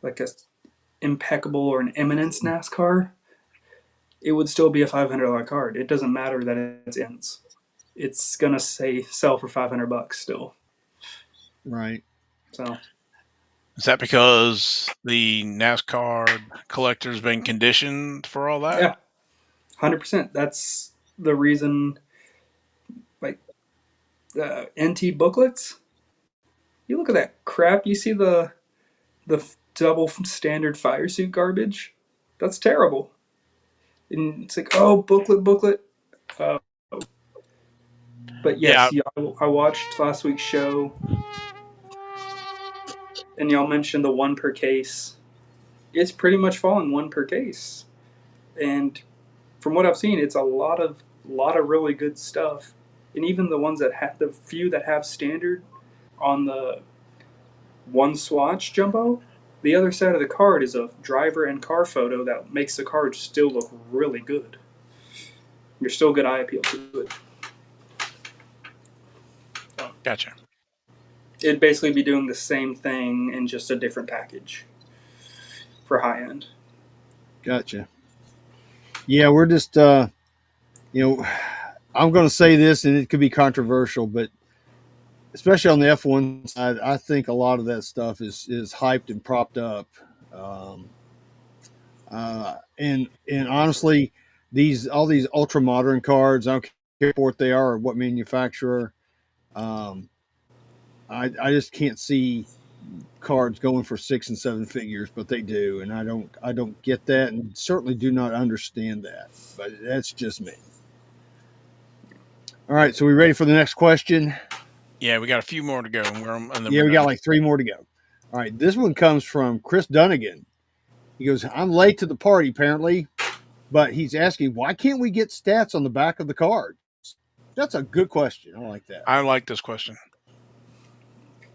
S3: like a impeccable or an eminence NASCAR, it would still be a $500 card. It doesn't matter that it's ends. It's gonna say sell for $500 still.
S2: right.
S3: So
S1: Is that because the NASCAR collector's been conditioned for all that?
S3: yeah, 100%. That's the reason. Like NT booklets, you look at that crap. You see the double standard fire suit garbage. That's terrible. And it's like, oh, booklet. Uh, but
S1: Yeah,
S3: yes, I watched last week's show, and y'all mentioned the one per case. It's pretty much falling one per case, and from what I've seen, it's a lot of really good stuff. And even the ones that have the few that have standard on the one swatch jumbo, the other side of the card is a driver and car photo that makes the card still look really good. There's still good eye appeal to it. So
S1: gotcha.
S3: it'd basically be doing the same thing in just a different package for high end.
S2: Gotcha. Yeah, we're just you know, I'm going to say this, and it could be controversial, but especially on the F1 side, I think a lot of that stuff is hyped and propped up. Um, and honestly, these all these ultra modern cards, I don't care what they are or what manufacturer. Um, I just can't see cards going for 6 and 7 figures, but they do, and I don't get that, and certainly do not understand that. But that's just me. All right, so we ready for the next question?
S1: Yeah, we got a few more to go, and then
S2: Yeah,
S1: we're
S2: we got
S1: done.
S2: like 3 more to go. All right, this one comes from Chris Dunnigan. He goes, "I'm late to the party apparently, but he's asking why can't we get stats on the back of the cards?" That's a good question. I like that.
S1: I like this question.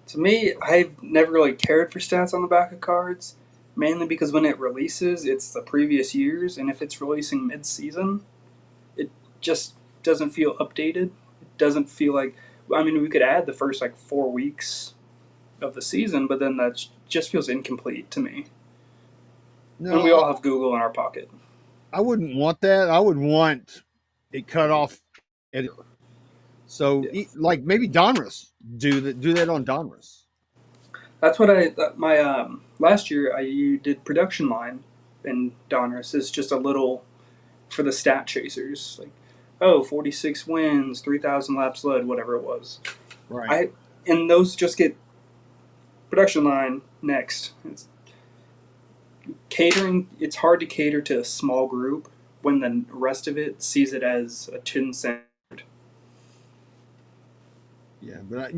S3: To me, I've never really cared for stats on the back of cards, mainly because when it releases, it's the previous years, and if it's releasing mid season, it just doesn't feel updated. It doesn't feel like. I mean, we could add the first like 4 weeks of the season, but then that just feels incomplete to me. And we
S2: No,
S3: all have Google in our pocket.
S2: I wouldn't want that. I would want it cut off at so
S3: Yeah.
S2: like maybe Donruss do that on Donruss.
S3: That's what my last year I did production line in Donruss is just a little for the stat chasers like 46 wins, 3,000 laps led, whatever it was.
S2: Right.
S3: I and those just get production line next. It's catering. It's hard to cater to a small group when the rest of it sees it as a chin cent.
S2: Yeah, but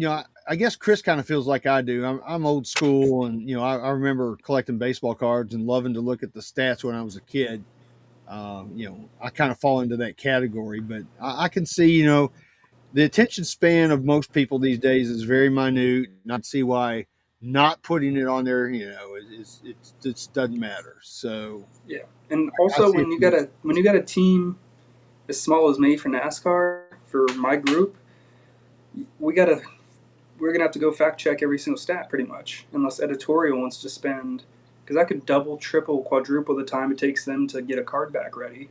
S2: I guess Chris kind of feels like I do. I'm old school, and I remember collecting baseball cards and loving to look at the stats when I was a kid. I kind of fall into that category, but I can see, the attention span of most people these days is very minute. Not see why not putting it on there, it just doesn't matter. So
S3: Yeah, and
S2: I
S3: also
S2: see it.
S3: when you got a team as small as me for NASCAR for my group, we gotta we're gonna have to go fact check every single stat pretty much, unless editorial wants to spend because I could double, triple, quadruple the time it takes them to get a card back ready.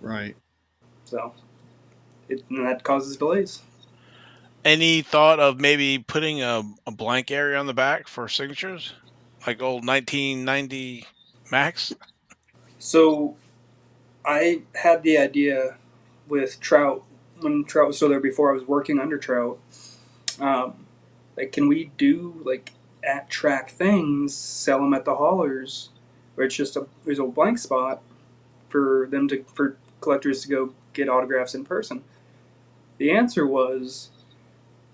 S2: Right.
S3: So and that causes delays.
S1: Any thought of maybe putting a blank area on the back for signatures, like old 1990 Max?
S3: So I had the idea with Trout when Trout was still there before I was working under Trout. Um, like, can we do like at track things, sell them at the haulers, where it's just there's a blank spot for collectors to go get autographs in person? The answer was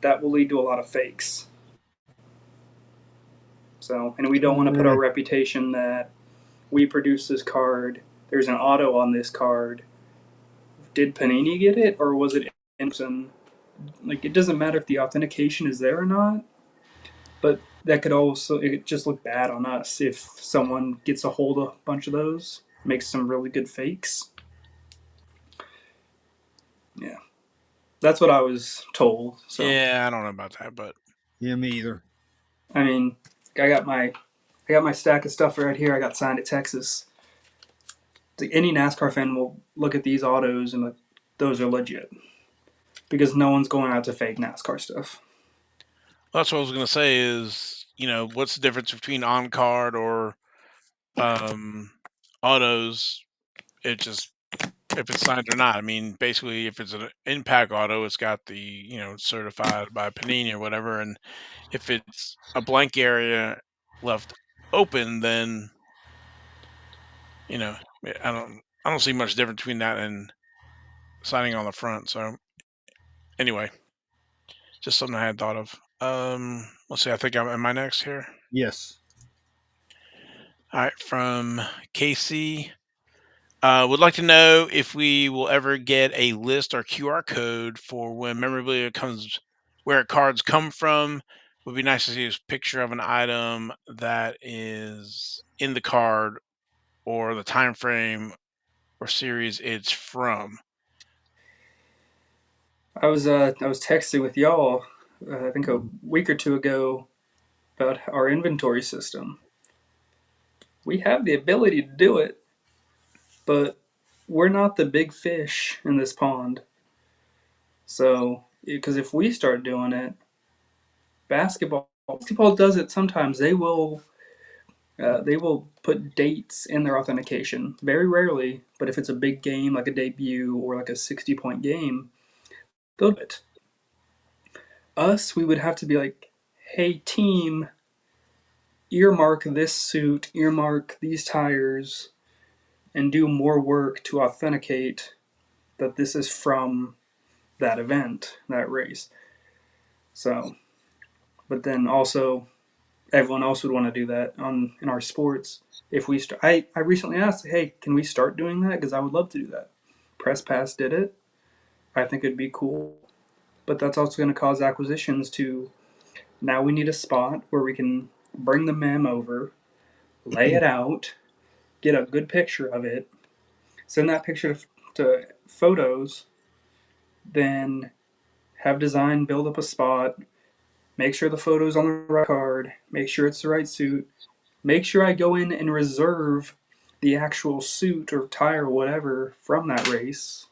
S3: that will lead to a lot of fakes. So, and we don't want to put our reputation that we produced this card. There's an auto on this card. Did Panini get it, or was it in person? like it doesn't matter if the authentication is there or not, but that could also it just look bad on us if someone gets a hold of a bunch of those, makes some really good fakes. Yeah, that's what I was told. So
S1: Yeah, I don't know about that, but
S2: Yeah, me either.
S3: I mean, I got my I got my stack of stuff right here. I got signed at Texas. Like any NASCAR fan will look at these autos and like, those are legit because no one's going out to fake NASCAR stuff.
S1: that's what I was gonna say is, what's the difference between on card or um autos? It just if it's signed or not. I mean, basically, if it's an impact auto, it's got the certified by Panini or whatever, and if it's a blank area left open, then you know I don't see much difference between that and signing on the front. So anyway, just something I had thought of. Let's see. I think I'm am I next here.
S2: Yes.
S1: All right, from Casey. Would like to know if we will ever get a list or QR code for when memorabilia comes, where cards come from. Would be nice to see a picture of an item that is in the card or the time frame or series it's from.
S3: I was texting with y'all I think a week or two ago about our inventory system. We have the ability to do it, but we're not the big fish in this pond. So, because if we start doing it, basketball does it sometimes. They will put dates in their authentication. Very rarely, but if it's a big game like a debut or like a 60-point game, they'll do it. Us, we would have to be like, hey team, earmark this suit, earmark these tires, and do more work to authenticate that this is from that event, that race. So, but then also everyone else would want to do that on in our sports. If we start, I recently asked, hey, can we start doing that? Because I would love to do that. Press Pass did it. I think it'd be cool, but that's also going to cause acquisitions to. Now we need a spot where we can bring the mem over, lay it out, get a good picture of it, send that picture to photos, then have design build up a spot, make sure the photo's on the right card, make sure it's the right suit, make sure I go in and reserve the actual suit or tire or whatever from that race.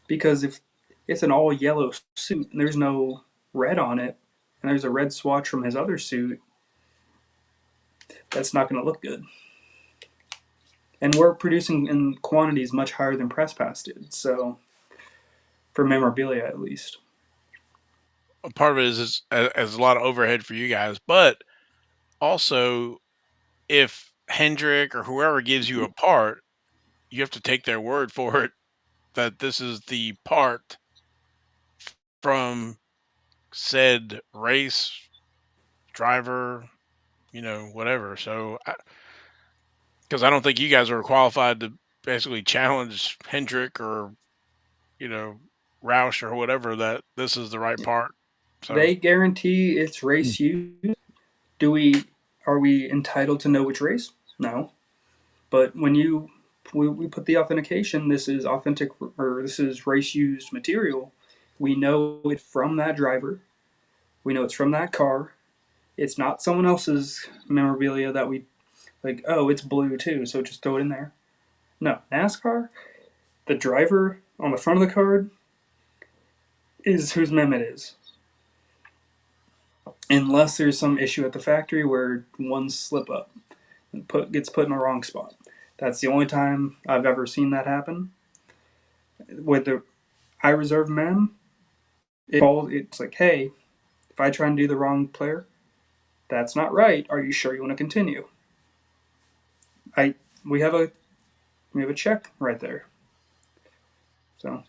S3: Because if it's an all yellow suit and there's no red on it, and there's a red swatch from his other suit, that's not going to look good. And we're producing in quantities much higher than Press Pass did. So, for memorabilia at least.
S1: A part of it is as a lot of overhead for you guys, but also if Hendrick or whoever gives you a part, you have to take their word for it that this is the part from said race, driver, whatever. So, because I don't think you guys are qualified to basically challenge Hendrick or, you know, Roush or whatever that this is the right part. So,
S3: They guarantee it's race use. Do we are we entitled to know which race? No. But when we put the authentication, this is authentic or this is race used material. We know it's from that driver. We know it's from that car. It's not someone else's memorabilia that we like. Oh, it's blue too, so just throw it in there. No, NASCAR. The driver on the front of the card is whose mem it is, unless there's some issue at the factory where one slip up and gets put in the wrong spot. That's the only time I've ever seen that happen. With the I reserve mem, it's like, hey, if I try and do the wrong player, that's not right. Are you sure you want to continue? I we have a we have a check right there. So,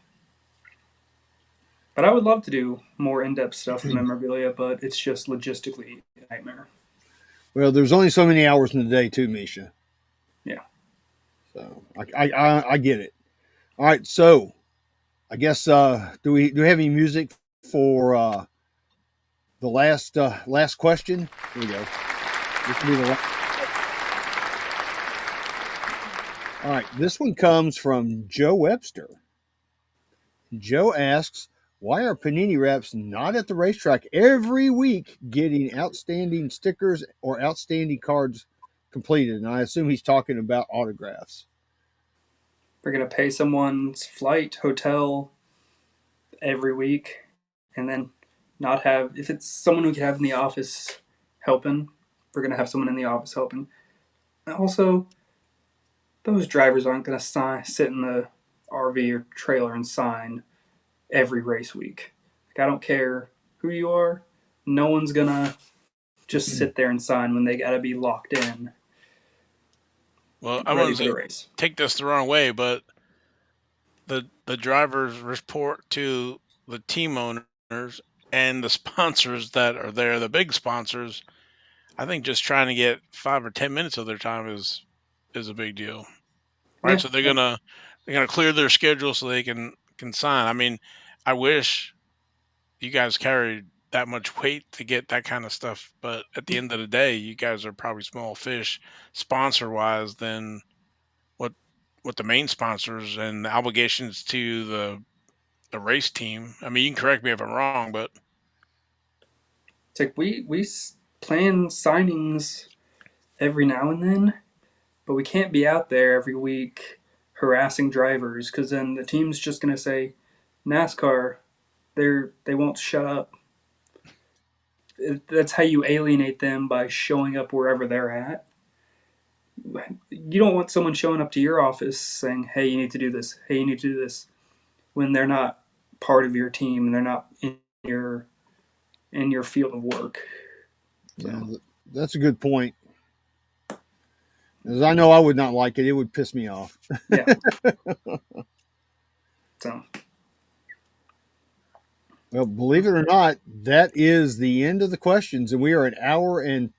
S3: but I would love to do more in-depth stuff with memorabilia, but it's just logistically a nightmare.
S2: Well, there's only so many hours in the day, too, Misha.
S3: Yeah.
S2: So I get it. All right, so I guess do we have any music for the last question. Here we go. This will be the last. All right, this one comes from Joe Webster. Joe asks, why are Panini Wraps not at the racetrack every week getting outstanding stickers or outstanding cards completed? And I assume he's talking about autographs.
S3: We're gonna pay someone's flight, hotel every week, and then not have, if it's someone we could have in the office helping, we're gonna have someone in the office helping. Also, those drivers aren't gonna sit in the RV or trailer and sign every race week. Like, I don't care who you are, no one's gonna just sit there and sign when they gotta be locked in,
S1: Well, I
S3: ready
S1: wouldn't
S3: for the
S1: say
S3: race.
S1: take this the wrong way, but the drivers report to the team owners and the sponsors that are there, the big sponsors. I think just trying to get 5 or 10 minutes of their time is a big deal, right?
S3: Yeah,
S1: So they're gonna clear their schedule so they can sign. I mean, I wish you guys carried that much weight to get that kind of stuff, but at the end of the day, you guys are probably small fish sponsor wise than what what the main sponsors and the obligations to the race team. I mean, you can correct me if I'm wrong, but
S3: it's like we plan signings every now and then, but we can't be out there every week harassing drivers because then the team's just gonna say, NASCAR, they won't shut up. That's how you alienate them, by showing up wherever they're at. You don't want someone showing up to your office saying, "Hey, you need to do this. Hey, you need to do this," when they're not part of your team and they're not your in your field of work.
S2: Yeah,
S3: So
S2: that's a good point. As I know I would not like it. It would piss me off.
S3: yeah, so
S2: Well, believe it or not, that is the end of the questions, and we are an hour and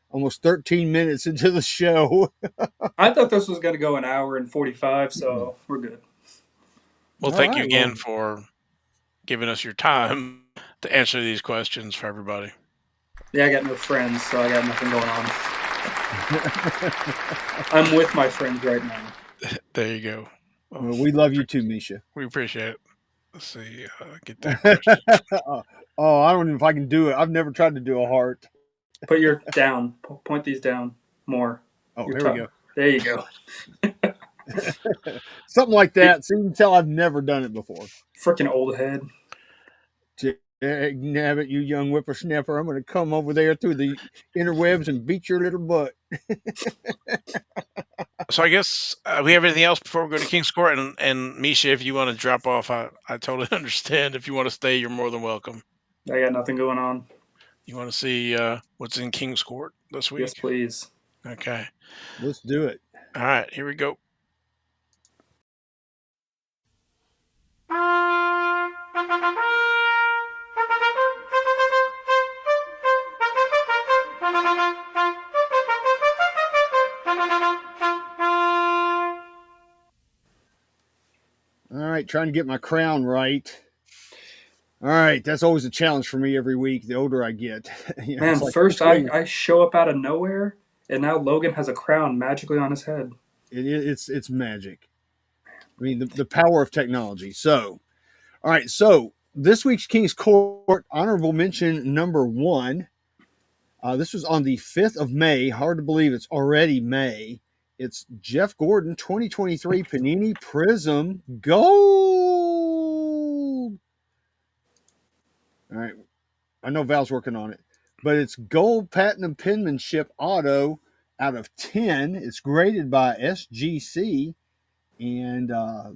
S2: almost 13 minutes into the show.
S3: I thought this was going to go an hour and 45, so we're good.
S1: well,
S2: All
S1: thank you
S2: right. Well,
S1: again for giving us your time to answer these questions for everybody.
S3: Yeah, I got no friends, so I got nothing going on. I'm with my friends right now.
S1: There you go. Well,
S2: well, we love you too, Misha.
S1: we appreciate it. Let's see, get that question.
S2: Oh, I don't know if I can do it. I've never tried to do a heart.
S3: Put your down. Point these down more.
S2: Oh,
S3: Your
S2: here we
S3: tongue.
S2: go.
S3: There you go.
S2: Something like that. So you can tell I've never done it before.
S3: Freaking old head.
S2: Nabbit, you young whippersnapper, I'm going to come over there through the interwebs and beat your little butt.
S1: So I guess we have anything else before we go to King's Court? And Misha, if you want to drop off, I totally understand. If you want to stay, you're more than welcome.
S3: I got nothing going on.
S1: You want to see what's in King's Court this
S3: Yes,
S1: week?
S3: please.
S1: Okay.
S2: Let's do it.
S1: All right. Here we go.
S2: All right, trying to get my crown right. All right, that's always a challenge for me every week. The older I get, it's
S3: Man,
S2: like
S3: first
S2: which way
S3: I show up out of nowhere, and now Logan has a crown magically on his head.
S2: it's magic. I mean, the power of technology. So, all right, so this week's King's Court honorable mention number one. This was on the 5th of May. Hard to believe it's already May. It's Jeff Gordon 2023 Panini Prism Gold. All right, I know Val's working on it, but it's gold platinum penmanship auto out of 10. It's graded by SGC, and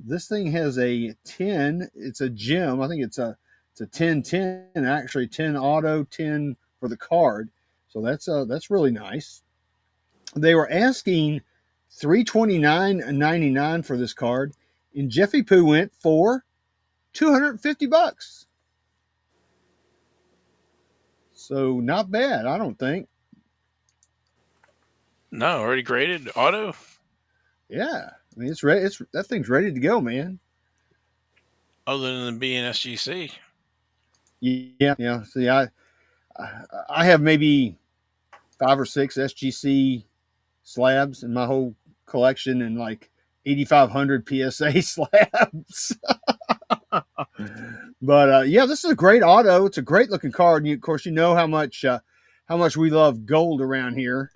S2: this thing has a 10. It's a gem. I think it's a 10-10, actually 10 auto, 10 for the card. So that's really nice. They were asking $329.99 for this card, and Jeffy Poo went for $250. So not bad, I don't think.
S1: No, already graded auto.
S2: Yeah, I mean it's ready. It's that thing's ready to go, man.
S1: Other than being SGC.
S2: Yeah. See, I have maybe 5 or 6 SGC slabs in my whole collection, and like 8,500 PSA slabs. But yeah, this is a great auto. It's a great looking car, and of course, you know how much we love gold around here.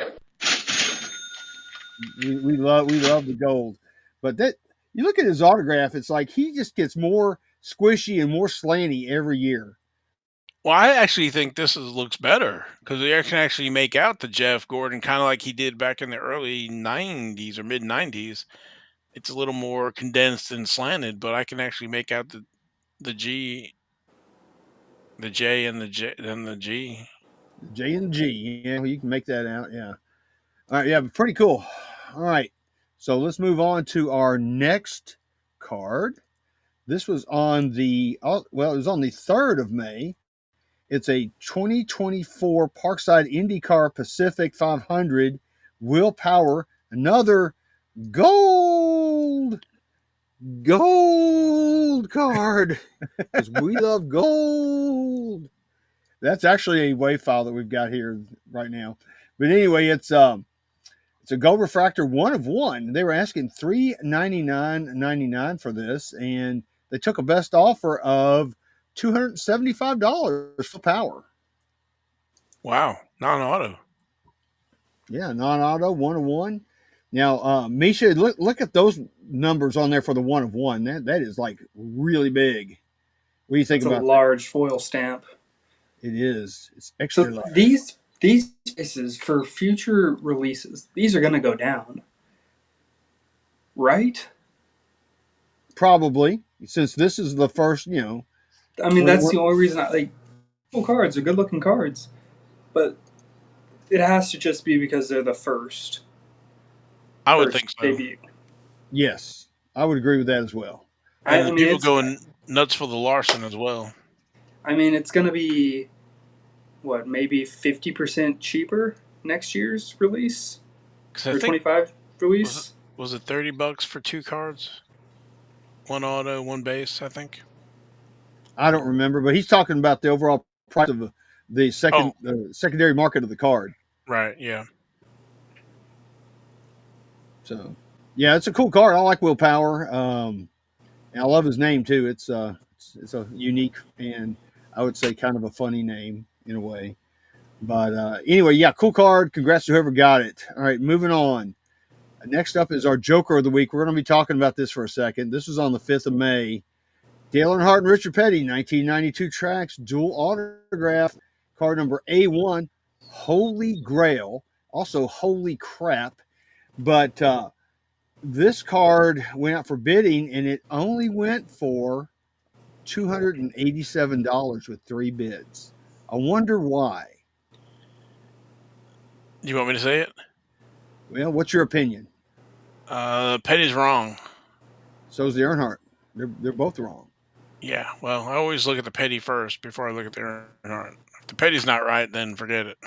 S2: We love the gold, but that you look at his autograph, it's like he just gets more squishy and more slanty every year.
S1: Well, I actually think looks better because they can actually make out the Jeff Gordon kind of like he did back in the early '90s or mid '90s. It's a little more condensed and slanted, but I can actually make out the G, the J, and the G.
S2: J and G, yeah, you can make that out. Yeah. All right, yeah, pretty cool. All right, so let's move on to our next card. This was on the well, it was on the 3rd of May. It's a 2024 Parkside IndyCar Pacific 500 Willpower. Another gold, gold card because we love gold. That's actually a WAV file that we've got here right now. But anyway, it's a gold refractor 1 of 1. They were asking $399.99 for this, and they took a best offer of $275 for power.
S1: Wow, non-auto.
S2: Yeah, non-auto 1 of 1. Now, Misha, look at those numbers on there for the 1 of 1. That is like really big. What do you think
S3: That's a
S2: about that?
S3: large foil stamp.
S2: It is. It's extra
S3: So
S2: large.
S3: these prices for future releases, these are going to go down, right?
S2: Probably, since this is the first.
S3: I mean,
S2: We're,
S3: that's
S2: we're
S3: the only reason I like cool cards are good looking cards, but it has to just be because they're the
S1: I would
S3: first
S1: think so.
S3: debut.
S2: yes, I would agree with that as well.
S1: And
S3: I
S1: the
S3: mean,
S1: people going nuts for the Larson as well.
S3: it's going to be what, maybe 50% cheaper next year's release
S1: Because I
S3: or
S1: think
S3: 25
S1: was it
S3: release.
S1: was it $30 for 2 cards, one auto, one base. I think.
S2: I don't remember, but he's talking about the overall price of the
S1: Oh,
S2: secondary market of the card.
S1: right, yeah.
S2: So, yeah, it's a cool card. I like Willpower. And I love his name too. It's a unique and I would say kind of a funny name in a way. But anyway, yeah, cool card. Congrats to whoever got it. All right, moving on. Next up is our Joker of the week. We're going to be talking about this for a second. This was on the 5th of May. Dale Earnhardt and Richard Petty, 1992 tracks, dual autograph, card number A1, Holy Grail, also Holy Crap. But this card went out for bidding, and it only went for $287 with 3 bids. I wonder why.
S1: You want me to say it?
S2: Well, what's your opinion?
S1: Petty's wrong.
S2: So is the Earnhardt. They're both wrong.
S1: Yeah, well, I always look at the Petty first before I look at the Earnhardt. If the Petty's not right, then forget it.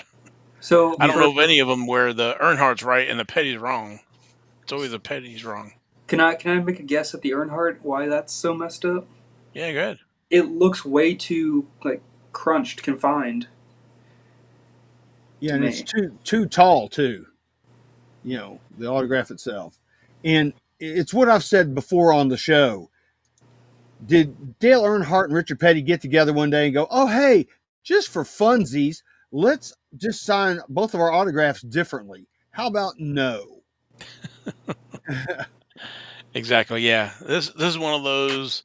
S3: So
S1: I don't
S3: for
S1: know of any of them where the Earnhardt's right and the Petty's wrong. It's always the Petty's wrong.
S3: can I make a guess at the Earnhardt why that's so messed up?
S1: Yeah, good.
S3: It looks way too like crunched, confined
S2: Yeah,
S3: to
S2: and it's
S3: me.
S2: too tall too. The autograph itself, and it's what I've said before on the show. Did Dale Earnhardt and Richard Petty get together one day and go, "Oh, hey, just for funsies, let's just sign both of our autographs differently"? How about no?
S1: Exactly. Yeah. This is one of those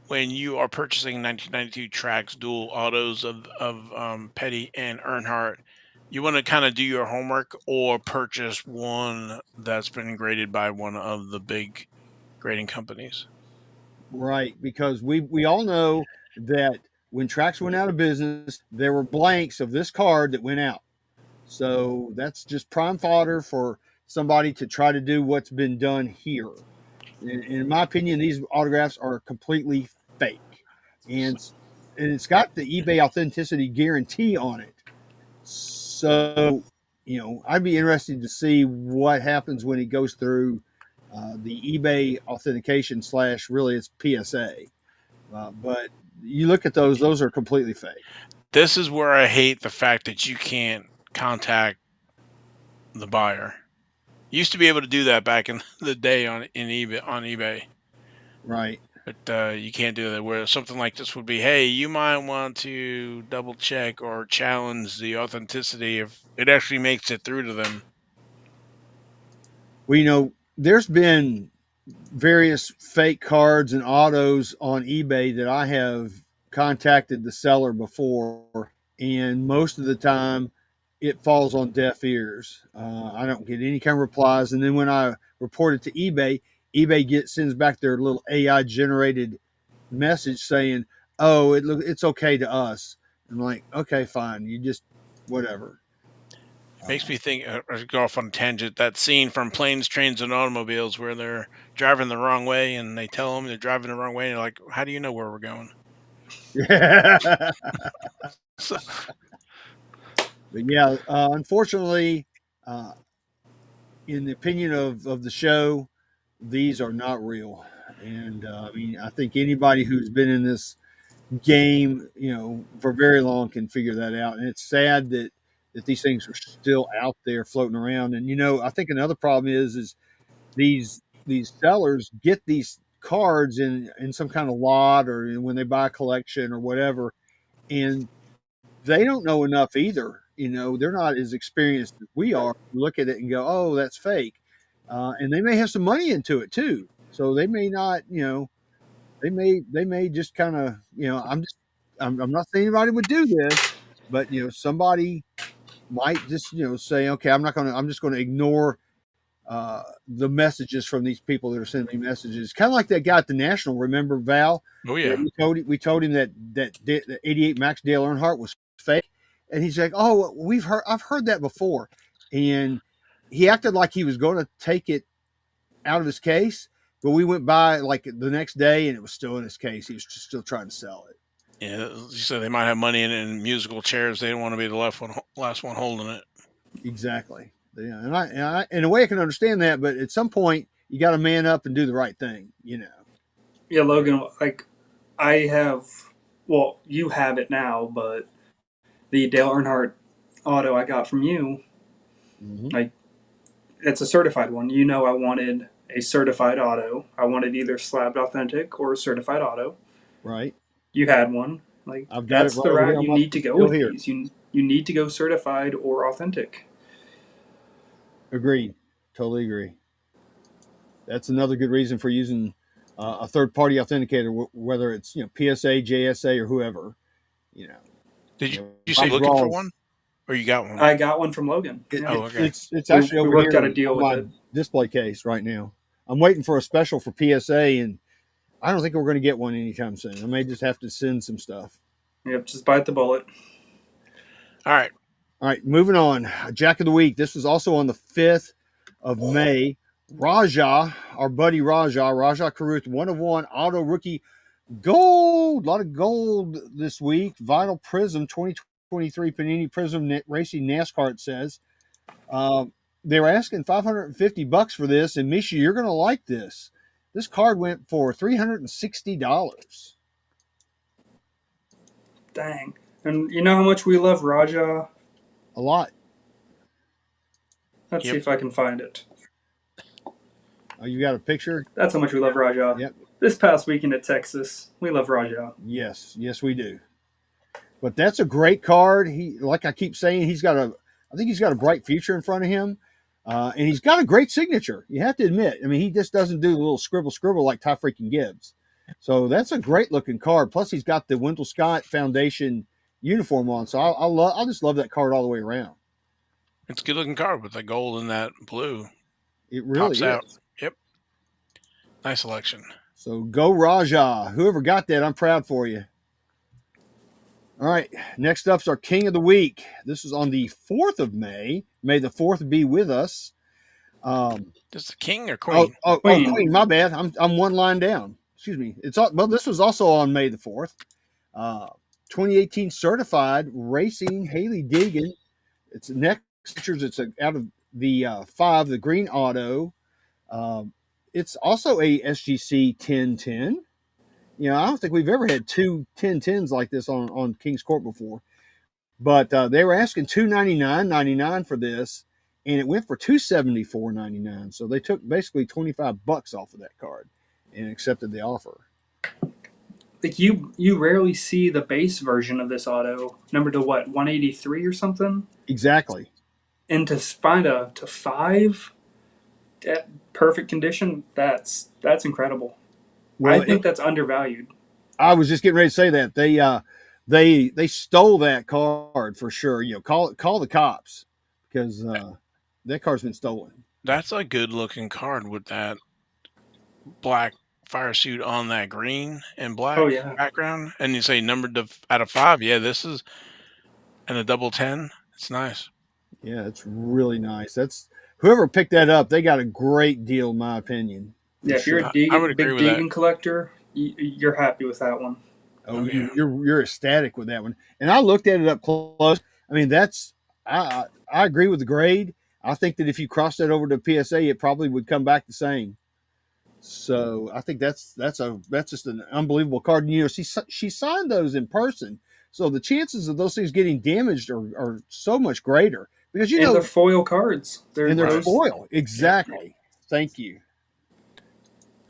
S1: when you are purchasing 1992 tracks, dual autos of Petty and Earnhardt. You want to kind of do your homework or purchase one that's been graded by one of the big grading companies.
S2: Right, because we all know that when tracks went out of business, there were blanks of this card that went out. So that's just prime fodder for somebody to try to do what's been done here. In my opinion, these autographs are completely fake, and it's got the eBay authenticity guarantee on it. So, I'd be interested to see what happens when it goes through the eBay authentication slash really it's PSA. But You look at those are completely fake.
S1: This is where I hate the fact that you can't contact the buyer. You used to be able to do that back in the day in eBay on eBay,
S2: Right.
S1: but you can't do that. Where something like this would be, hey, you might want to double check or challenge the authenticity if it actually makes it through to them.
S2: Well, there's been various fake cards and autos on eBay that I have contacted the seller before, and most of the time it falls on deaf ears. I don't get any kind of replies, and then when I report it to eBay, sends back their little AI generated message saying, "Oh, it's okay to us." I'm like, "Okay, fine. You just whatever."
S1: Makes
S2: Uh,
S1: me think, go off on a tangent, that scene from Planes, Trains, and Automobiles where they're driving the wrong way and they tell them they're driving the wrong way. And they're like, how do you know where we're going?
S2: but
S1: So,
S2: yeah, unfortunately, uh, in the opinion of the show, these are not real. And I mean, I think anybody who's been in this game, for very long can figure that out. And it's sad that these things are still out there floating around. And I think another problem is these sellers get these cards in some kind of lot or when they buy a collection or whatever, and they don't know enough either. They're not as experienced as we are. Look at it and go, "Oh, that's fake," and they may have some money into it too. So they may not, they may just kind of, I'm not saying anybody would do this, but somebody might just say, "Okay, I'm just gonna ignore the messages from these people that are sending me messages." Kind of like that guy at the National. Remember Val?
S1: oh,
S2: Where
S1: yeah.
S2: we told him that 88 Max Dale Earnhardt was fake, and he's like, "Oh, I've heard that before," and he acted like he was going to take it out of his case. But we went by like the next day, and it was still in his case. He was just still trying to sell it.
S1: Yeah, you said they might have money in musical chairs. They don't want to be the last one holding it.
S2: Exactly. Yeah, and in a way I can understand that, but at some point you got to man up and do the right thing.
S3: Yeah, Logan, like I have, well, you have it now, but the Dale Earnhardt auto I got from you,
S2: Mm-hmm.
S3: like it's a certified one. I wanted a certified auto. I wanted either slabbed authentic or a certified auto.
S2: Right.
S3: You had one. Like
S2: I've got it
S3: that's
S2: right
S3: the
S2: over here
S3: route
S2: on
S3: you
S2: my
S3: need to
S2: it's
S3: go
S2: still
S3: with
S2: here.
S3: these. You need to go certified or authentic.
S2: Agreed. Totally agree. That's another good reason for using a third party authenticator, whether it's PSA, JSA, or whoever. You know,
S1: Did you say
S2: Might as
S1: looking for
S2: well.
S1: one, or you got one?
S3: I got one from Logan. Yeah,
S1: Oh, okay.
S2: It's
S3: we
S2: actually
S3: we
S2: over
S3: worked
S2: here
S3: out a deal
S2: on
S3: with
S2: my
S3: it.
S2: display case right now. I'm waiting for a special for PSA, and I don't think we're going to get one anytime soon. I may just have to send some stuff.
S3: Yep, just bite the bullet.
S1: All right.
S2: All right, moving on. Jack of the week. This was also on the 5th of May. Raja, our buddy Raja Caruth, 1 of 1 auto rookie gold. A lot of gold this week. Vinyl Prism 2023 Panini Prism Racing NASCAR, it says. They were asking $550 for this, and Misha, you're going to like this. This card went for $360.
S3: Dang. And you know how much we love Raja?
S2: A lot.
S3: Let's see
S1: Yep.
S3: if I can find it.
S2: Oh, you got a picture?
S3: That's how much we love Raja.
S2: Yep.
S3: This past weekend at Texas, we love Raja.
S2: Yes, we do. But that's a great card. Like I keep saying, I think he's got a bright future in front of him, and he's got a great signature. You have to admit. I mean, he just doesn't do the little scribble like Ty freaking Gibbs. So that's a great looking card. Plus, he's got the Wendell Scott Foundation uniform on. So I just love that card all the way around.
S1: It's a good looking card with the gold and that blue.
S2: It really
S1: Pops out.
S2: is.
S1: Yep. Nice selection.
S2: So go Raja. Whoever got that, I'm proud for you. All right. Next up's our King of the Week. This is on the 4th of May. May the 4th be with us.
S1: Just the king or
S2: Oh,
S1: queen?
S2: oh, oh,
S3: Queen.
S2: Queen. My bad. I'm one line down. Excuse me. Well, this was also on May the 4th. Uh, 2018 certified racing Haley Deegan. It's next features. It's out of the 5, the green auto. It's also a SGC 1010. I don't think we've ever had two 1010s like this on King's Court before. But they were asking $299.99 for this, and it went for $274.99. So they took basically $25 off of that card and accepted the offer.
S3: Like you rarely see the base version of this auto numbered to what 183 or something,
S2: Exactly.
S3: and to find a to five at perfect condition, that's incredible. I
S2: Well,
S3: think that's undervalued.
S2: I was just getting ready to say that they stole that card for sure. Call the cops because that card's been stolen.
S1: That's a good looking card with that black fire suit on that green and
S3: Oh
S1: black
S3: yeah,
S1: background. And you say numbered out of five. Yeah, this is and a double 10. It's nice.
S2: Yeah, it's really nice. That's whoever picked that up. They got a great deal, in my opinion, for
S3: yeah. If you're a
S2: sure.
S1: I would agree
S3: big
S1: with that.
S3: Deegan collector, you're happy with that one.
S2: Oh,
S1: Oh yeah.
S2: you're ecstatic with that one. And I looked at it up close. I mean, I agree with the grade. I think that if you cross that over to PSA, it probably would come back the same. So I think that's just an unbelievable card. And, she signed those in person, so the chances of those things getting damaged are so much greater because
S3: And the foil cards, they're
S2: and they're
S1: Right.
S3: those.
S2: foil.
S3: Yeah,
S2: Exactly. Thank you.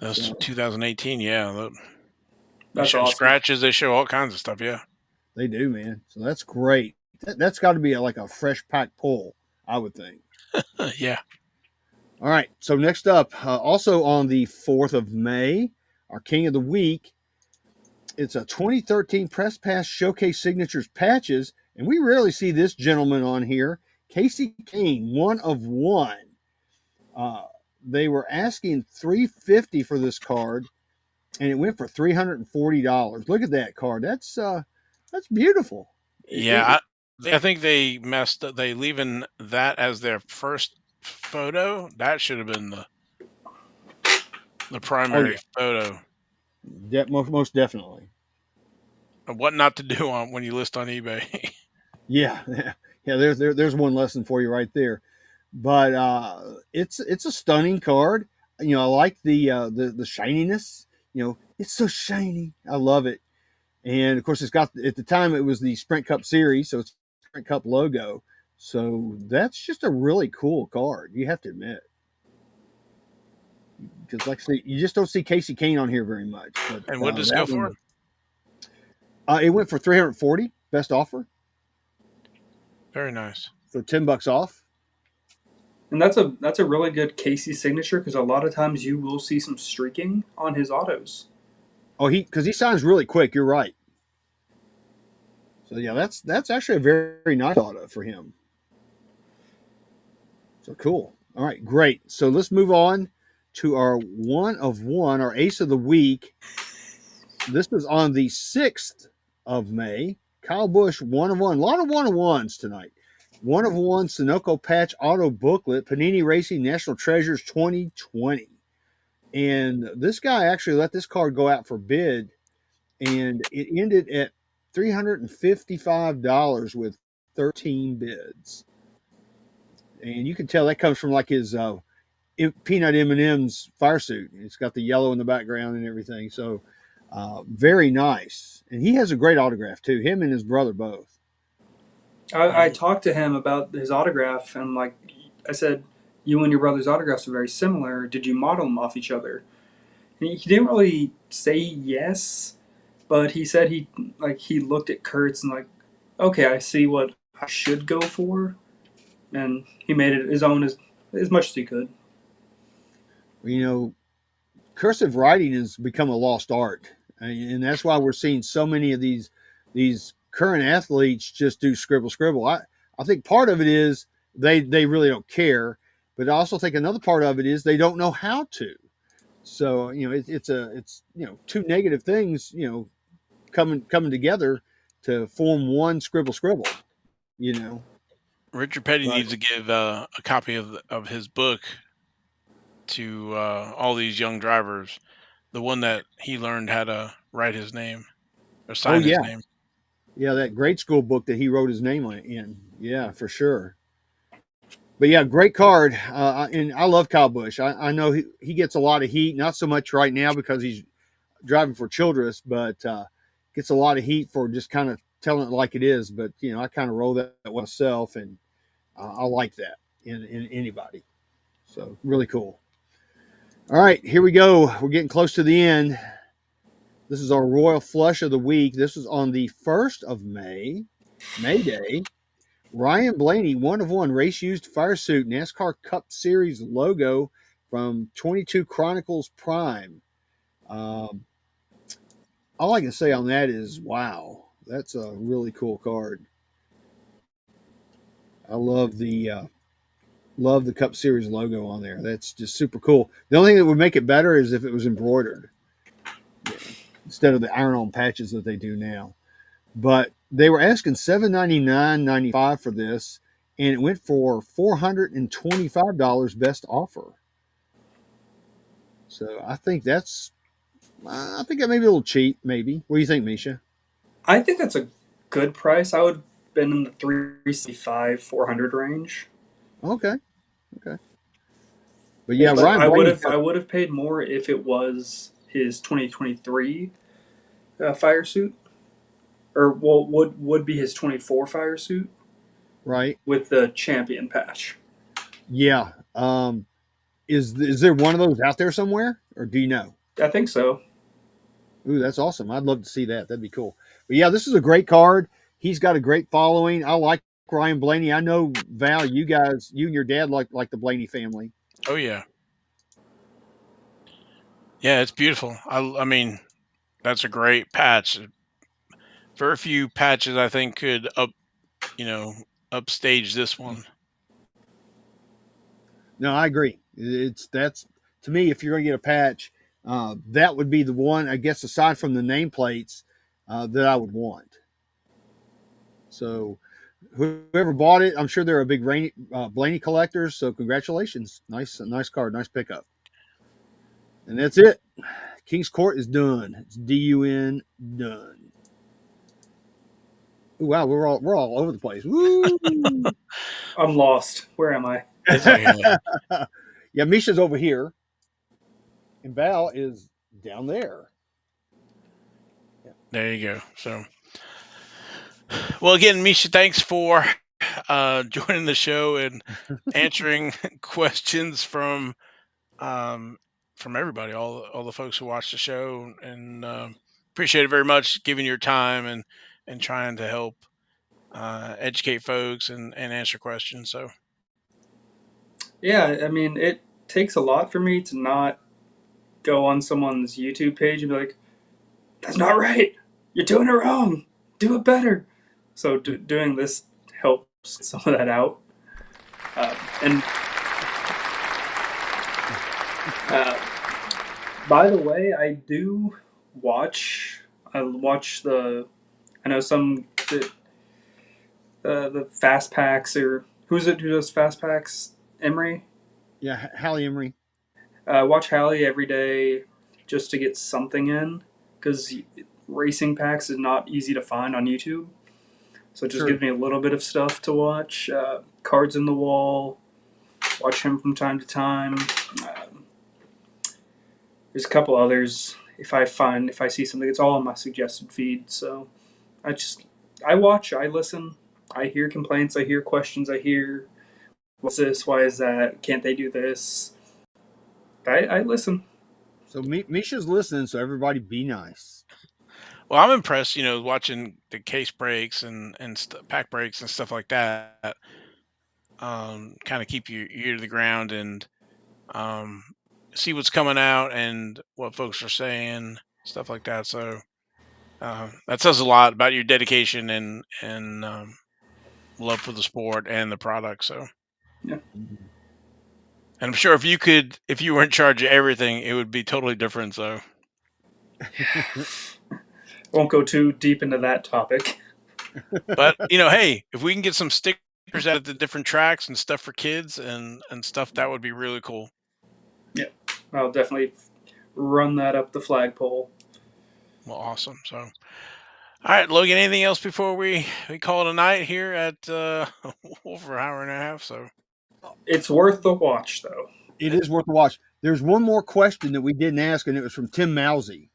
S1: That's
S2: So
S1: 2018. Yeah. They
S3: that's
S1: show
S3: awesome.
S1: scratches. They show all kinds of stuff. Yeah.
S2: they do, man. So that's great. That's got to be like a fresh pack pull, I would think.
S1: Yeah.
S2: All right. So next up, also on the 4th of May, our King of the Week, it's a 2013 Press Pass Showcase Signatures patches, and we rarely see this gentleman on here. Casey Kane, one of one. Uh, they were asking $350 for this card, and it went for $340. Look at that card. That's beautiful.
S1: Yeah. I think they messed up. They leaving that as their first photo. That should have been the
S2: Oh
S1: primary
S2: yeah,
S1: photo
S2: most definitely.
S1: of what not to do on when you list on eBay.
S2: Yeah, yeah. There's one lesson for you right there. But it's a stunning card. I like the shininess. It's so shiny. I love it. And of course, it's got at the time it was the Sprint Cup Series, so it's Sprint Cup logo. So that's just a really cool card. You have to admit, because like I say, you just don't see Casey Kane on here very much. But
S1: And what did this go
S2: that one,
S1: for?
S2: it went for 340 best offer,
S1: Very nice.
S2: so $10 off.
S3: And that's a really good Casey signature because a lot of times you will see some streaking on his autos.
S2: Oh, because he signs really quick. You're right. So yeah, that's actually a very nice auto for him. So cool. All right, great. So let's move on to our one of one, our ace of the week. This was on the 6th of May. Kyle Busch, one of one. A lot of one of ones tonight. One of one Sunoco Patch Auto Booklet, Panini Racing National Treasures 2020. And this guy actually let this card go out for bid, and it ended at $355 with 13 bids. And you can tell that comes from like his peanut M&M's fire suit. It's got the yellow in the background and everything. So very nice. And he has a great autograph too. Him and his brother both.
S3: I talked to him about his autograph and like I said, you and your brother's autographs are very similar. Did you model them off each other? And he didn't really say yes, but he said he looked at Kurt's and like, okay, I see what I should go for, and he made it his own as much as he could.
S2: You know, cursive writing has become a lost art, and that's why we're seeing so many of these current athletes just do scribble scribble. I think part of it is they really don't care, but I also think another part of it is they don't know how to. So it's two negative things coming together to form one scribble scribble. You know,
S1: Richard Petty
S2: but
S1: needs to give a copy of his book to all these young drivers. The one that he learned how to write his name or
S2: oh
S1: sign his
S2: yeah,
S1: name.
S2: yeah, that grade school book that he wrote his name in. Yeah, for sure. But yeah, great card. And I love Kyle Busch. I know he gets a lot of heat, not so much right now because he's driving for Childress, but gets a lot of heat for just kind of telling it like it is. But I kind of roll that myself, and I like that in anybody. So really cool. All right, here we go. We're getting close to the end. This is our Royal Flush of the week. This is on the 1st of May, May Day. Ryan Blaney, 1 of 1, race used fire suit, NASCAR Cup Series logo from 22 Chronicles Prime. Um, all I can say on that is, wow, that's a really cool card. I love the Cup Series logo on there. That's just super cool. The only thing that would make it better is if it was embroidered, instead of the iron-on patches that they do now. But they were asking $799.95 for this, and it went for $425 best offer. So I think that may be a little cheap. Maybe. What do you think, Misha?
S3: I think that's a good price. I would have been in the 365 400 range.
S2: Okay, okay. But yeah,
S3: But
S2: Ryan Blaney.
S3: I would have paid more if it was his 2023 fire suit, or well, would be his 24 fire suit
S2: Right?
S3: with the champion patch.
S2: Yeah. Is there one of those out there somewhere, or do you know?
S3: I think so.
S2: Ooh, that's awesome. I'd love to see that. That'd be cool. But yeah, this is a great card. He's got a great following. I like Ryan Blaney. I know Val, you and your dad like the Blaney family.
S1: Oh yeah, yeah, it's beautiful. I mean, that's a great patch. Very few patches I think could you know, upstage this one.
S2: No, I agree. That's to me. If you're going to get a patch, that would be the one. I guess aside from the nameplates, that I would want. So whoever bought it, I'm sure they're a big Blaney collectors. So congratulations, nice card, nice pickup. And that's it. King's Court is done. It's DUN done. Ooh, wow, we're all over the place. Woo!
S3: I'm lost. Where am I?
S1: It's okay.
S2: Yeah, Misha's over here, and Val is down there.
S1: There you go. So, well, again, Misha, thanks for joining the show and answering questions um, from everybody, all the folks who watch the show, and appreciate it very much, giving your time and trying to help educate folks and answer questions. So,
S3: Yeah, I mean, it takes a lot for me to not go on someone's YouTube page and be like, "That's not right. You're doing it wrong. Do it better." So doing this helps get some of that out. And uh, by the way, I watch the. I know some the fast packs, or who's it who does fast packs? Emery.
S2: Yeah, Hallie Emery.
S3: Watch Hallie every day just to get something in, because racing packs is not easy to find on YouTube. So it just
S2: Sure.
S3: gives me a little bit of stuff to watch. Cards in the Wall. Watch him from time to time. There's a couple others. If I see something, it's all on my suggested feed. So I just I watch, I listen, I hear complaints, I hear questions, I hear what's this, why is that, can't they do this? I listen.
S2: So Misha's listening. So everybody, be nice.
S1: well, I'm impressed, watching the case breaks and pack breaks and stuff like that. Kind of keep your ear to the ground and um, see what's coming out and what folks are saying, stuff like that. So that says a lot about your dedication and love for the sport and the product. So,
S3: Yeah,
S2: Mhm.
S1: and I'm sure if you were in charge of everything, it would be totally different. So,
S3: won't go too deep into that topic.
S1: but hey, if we can get some stickers out at the different tracks and stuff for kids and stuff, that would be really cool.
S3: Yeah, I'll definitely run that up the flagpole.
S1: Well, awesome. So, all right, Logan. Anything else before we call it a night here at over an hour and a half? So,
S3: It's worth the watch, though.
S2: It is worth a watch. There's one more question that we didn't ask, and it was from Tim Mousy.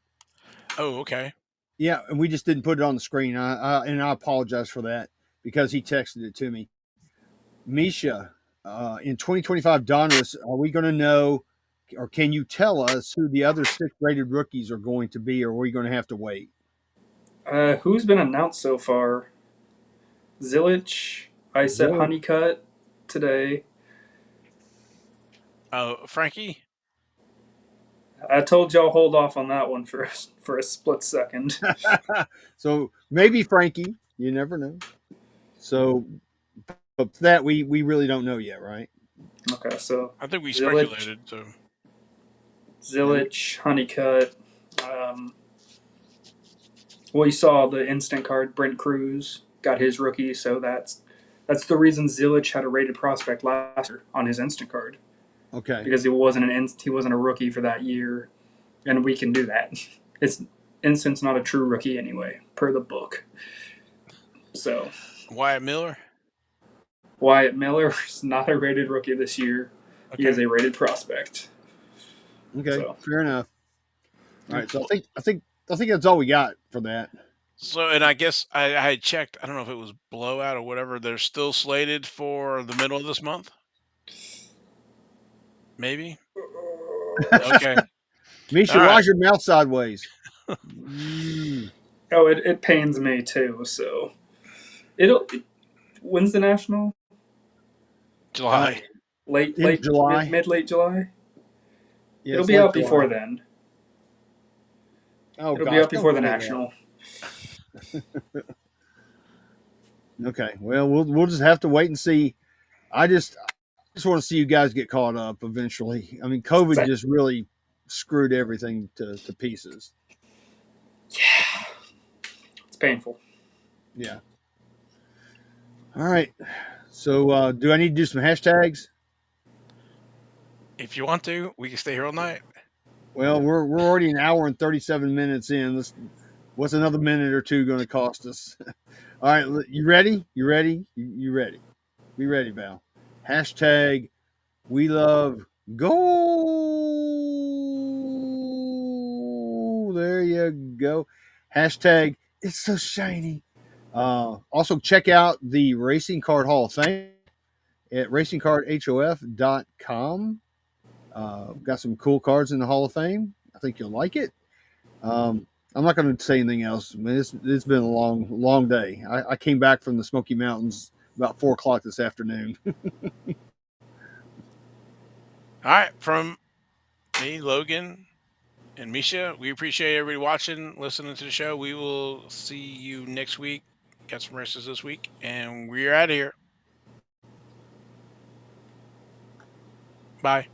S1: Oh, okay.
S2: Yeah, and we just didn't put it on the screen. I apologize for that because he texted it to me. Misha, in 2025 Donruss, are we going to know, or can you tell us who the other 6 rated rookies are going to be, or are we going to have to wait?
S3: Who's been announced so far? Zillich. I said
S2: Zilla.
S3: Honeycutt today.
S1: Oh, Frankie.
S3: I told y'all hold off on that one for a split second.
S2: So maybe Frankie. You never know. So, but that we really don't know yet, right?
S3: Okay, so
S1: I think we
S3: Zillich,
S1: speculated. So
S2: And
S3: Honeycutt. Um, well, you saw the instant card. Brent Cruz got his rookie, so that's the reason Zillich had a rated prospect last year on his instant card
S2: okay,
S3: because he wasn't a rookie for that year, and we can do that. It's instant's not a true rookie anyway, per the book. So
S1: Wyatt Miller.
S3: Wyatt Miller is not a rated rookie this year. He is
S1: Okay.
S3: a rated prospect.
S2: okay,
S3: So
S2: fair enough. All right, so I think that's all we got for that.
S1: So, and I guess I had checked. I don't know if it was blowout or whatever. They're still slated for the middle of this month. Maybe. Okay.
S2: Misha,
S1: All right.
S2: why's your mouth sideways? Mm,
S3: oh, it pains me too. So when's the national?
S2: uh,
S1: July.
S2: in July.
S3: Mid late July.
S2: Yeah,
S3: It'll
S2: it's
S3: be
S2: late
S3: out
S2: July.
S3: before then.
S2: Oh
S3: It'll be
S2: gosh,
S3: out before
S2: don't
S3: the
S2: say that.
S3: national.
S2: Okay, well, we'll just have to wait and see. I just want to see you guys get caught up eventually. I mean, COVID
S3: Same.
S2: just really screwed everything to pieces.
S3: Yeah, it's painful.
S2: Yeah. All right. So, do I need to do some hashtags?
S1: If you want to, we can stay here all night.
S2: Well, we're already an hour and 37 minutes in. What's another minute or two going to cost us? All right, you ready? You ready? You ready? Be ready, Val. Hashtag we love go. There you go. Hashtag it's so shiny. Also, check out the Racing Card Hall of Fame at racingcardhof.com. Got some cool cards in the Hall of Fame. I think you'll like it. I'm not going to say anything else. I mean, it's been a long day. I came back from the Smoky Mountains about 4 o'clock this afternoon.
S1: All right. From me, Logan, and Misha, we appreciate everybody watching, listening to the show. We will see you next week. Got some races this week, and we're out of here. Bye.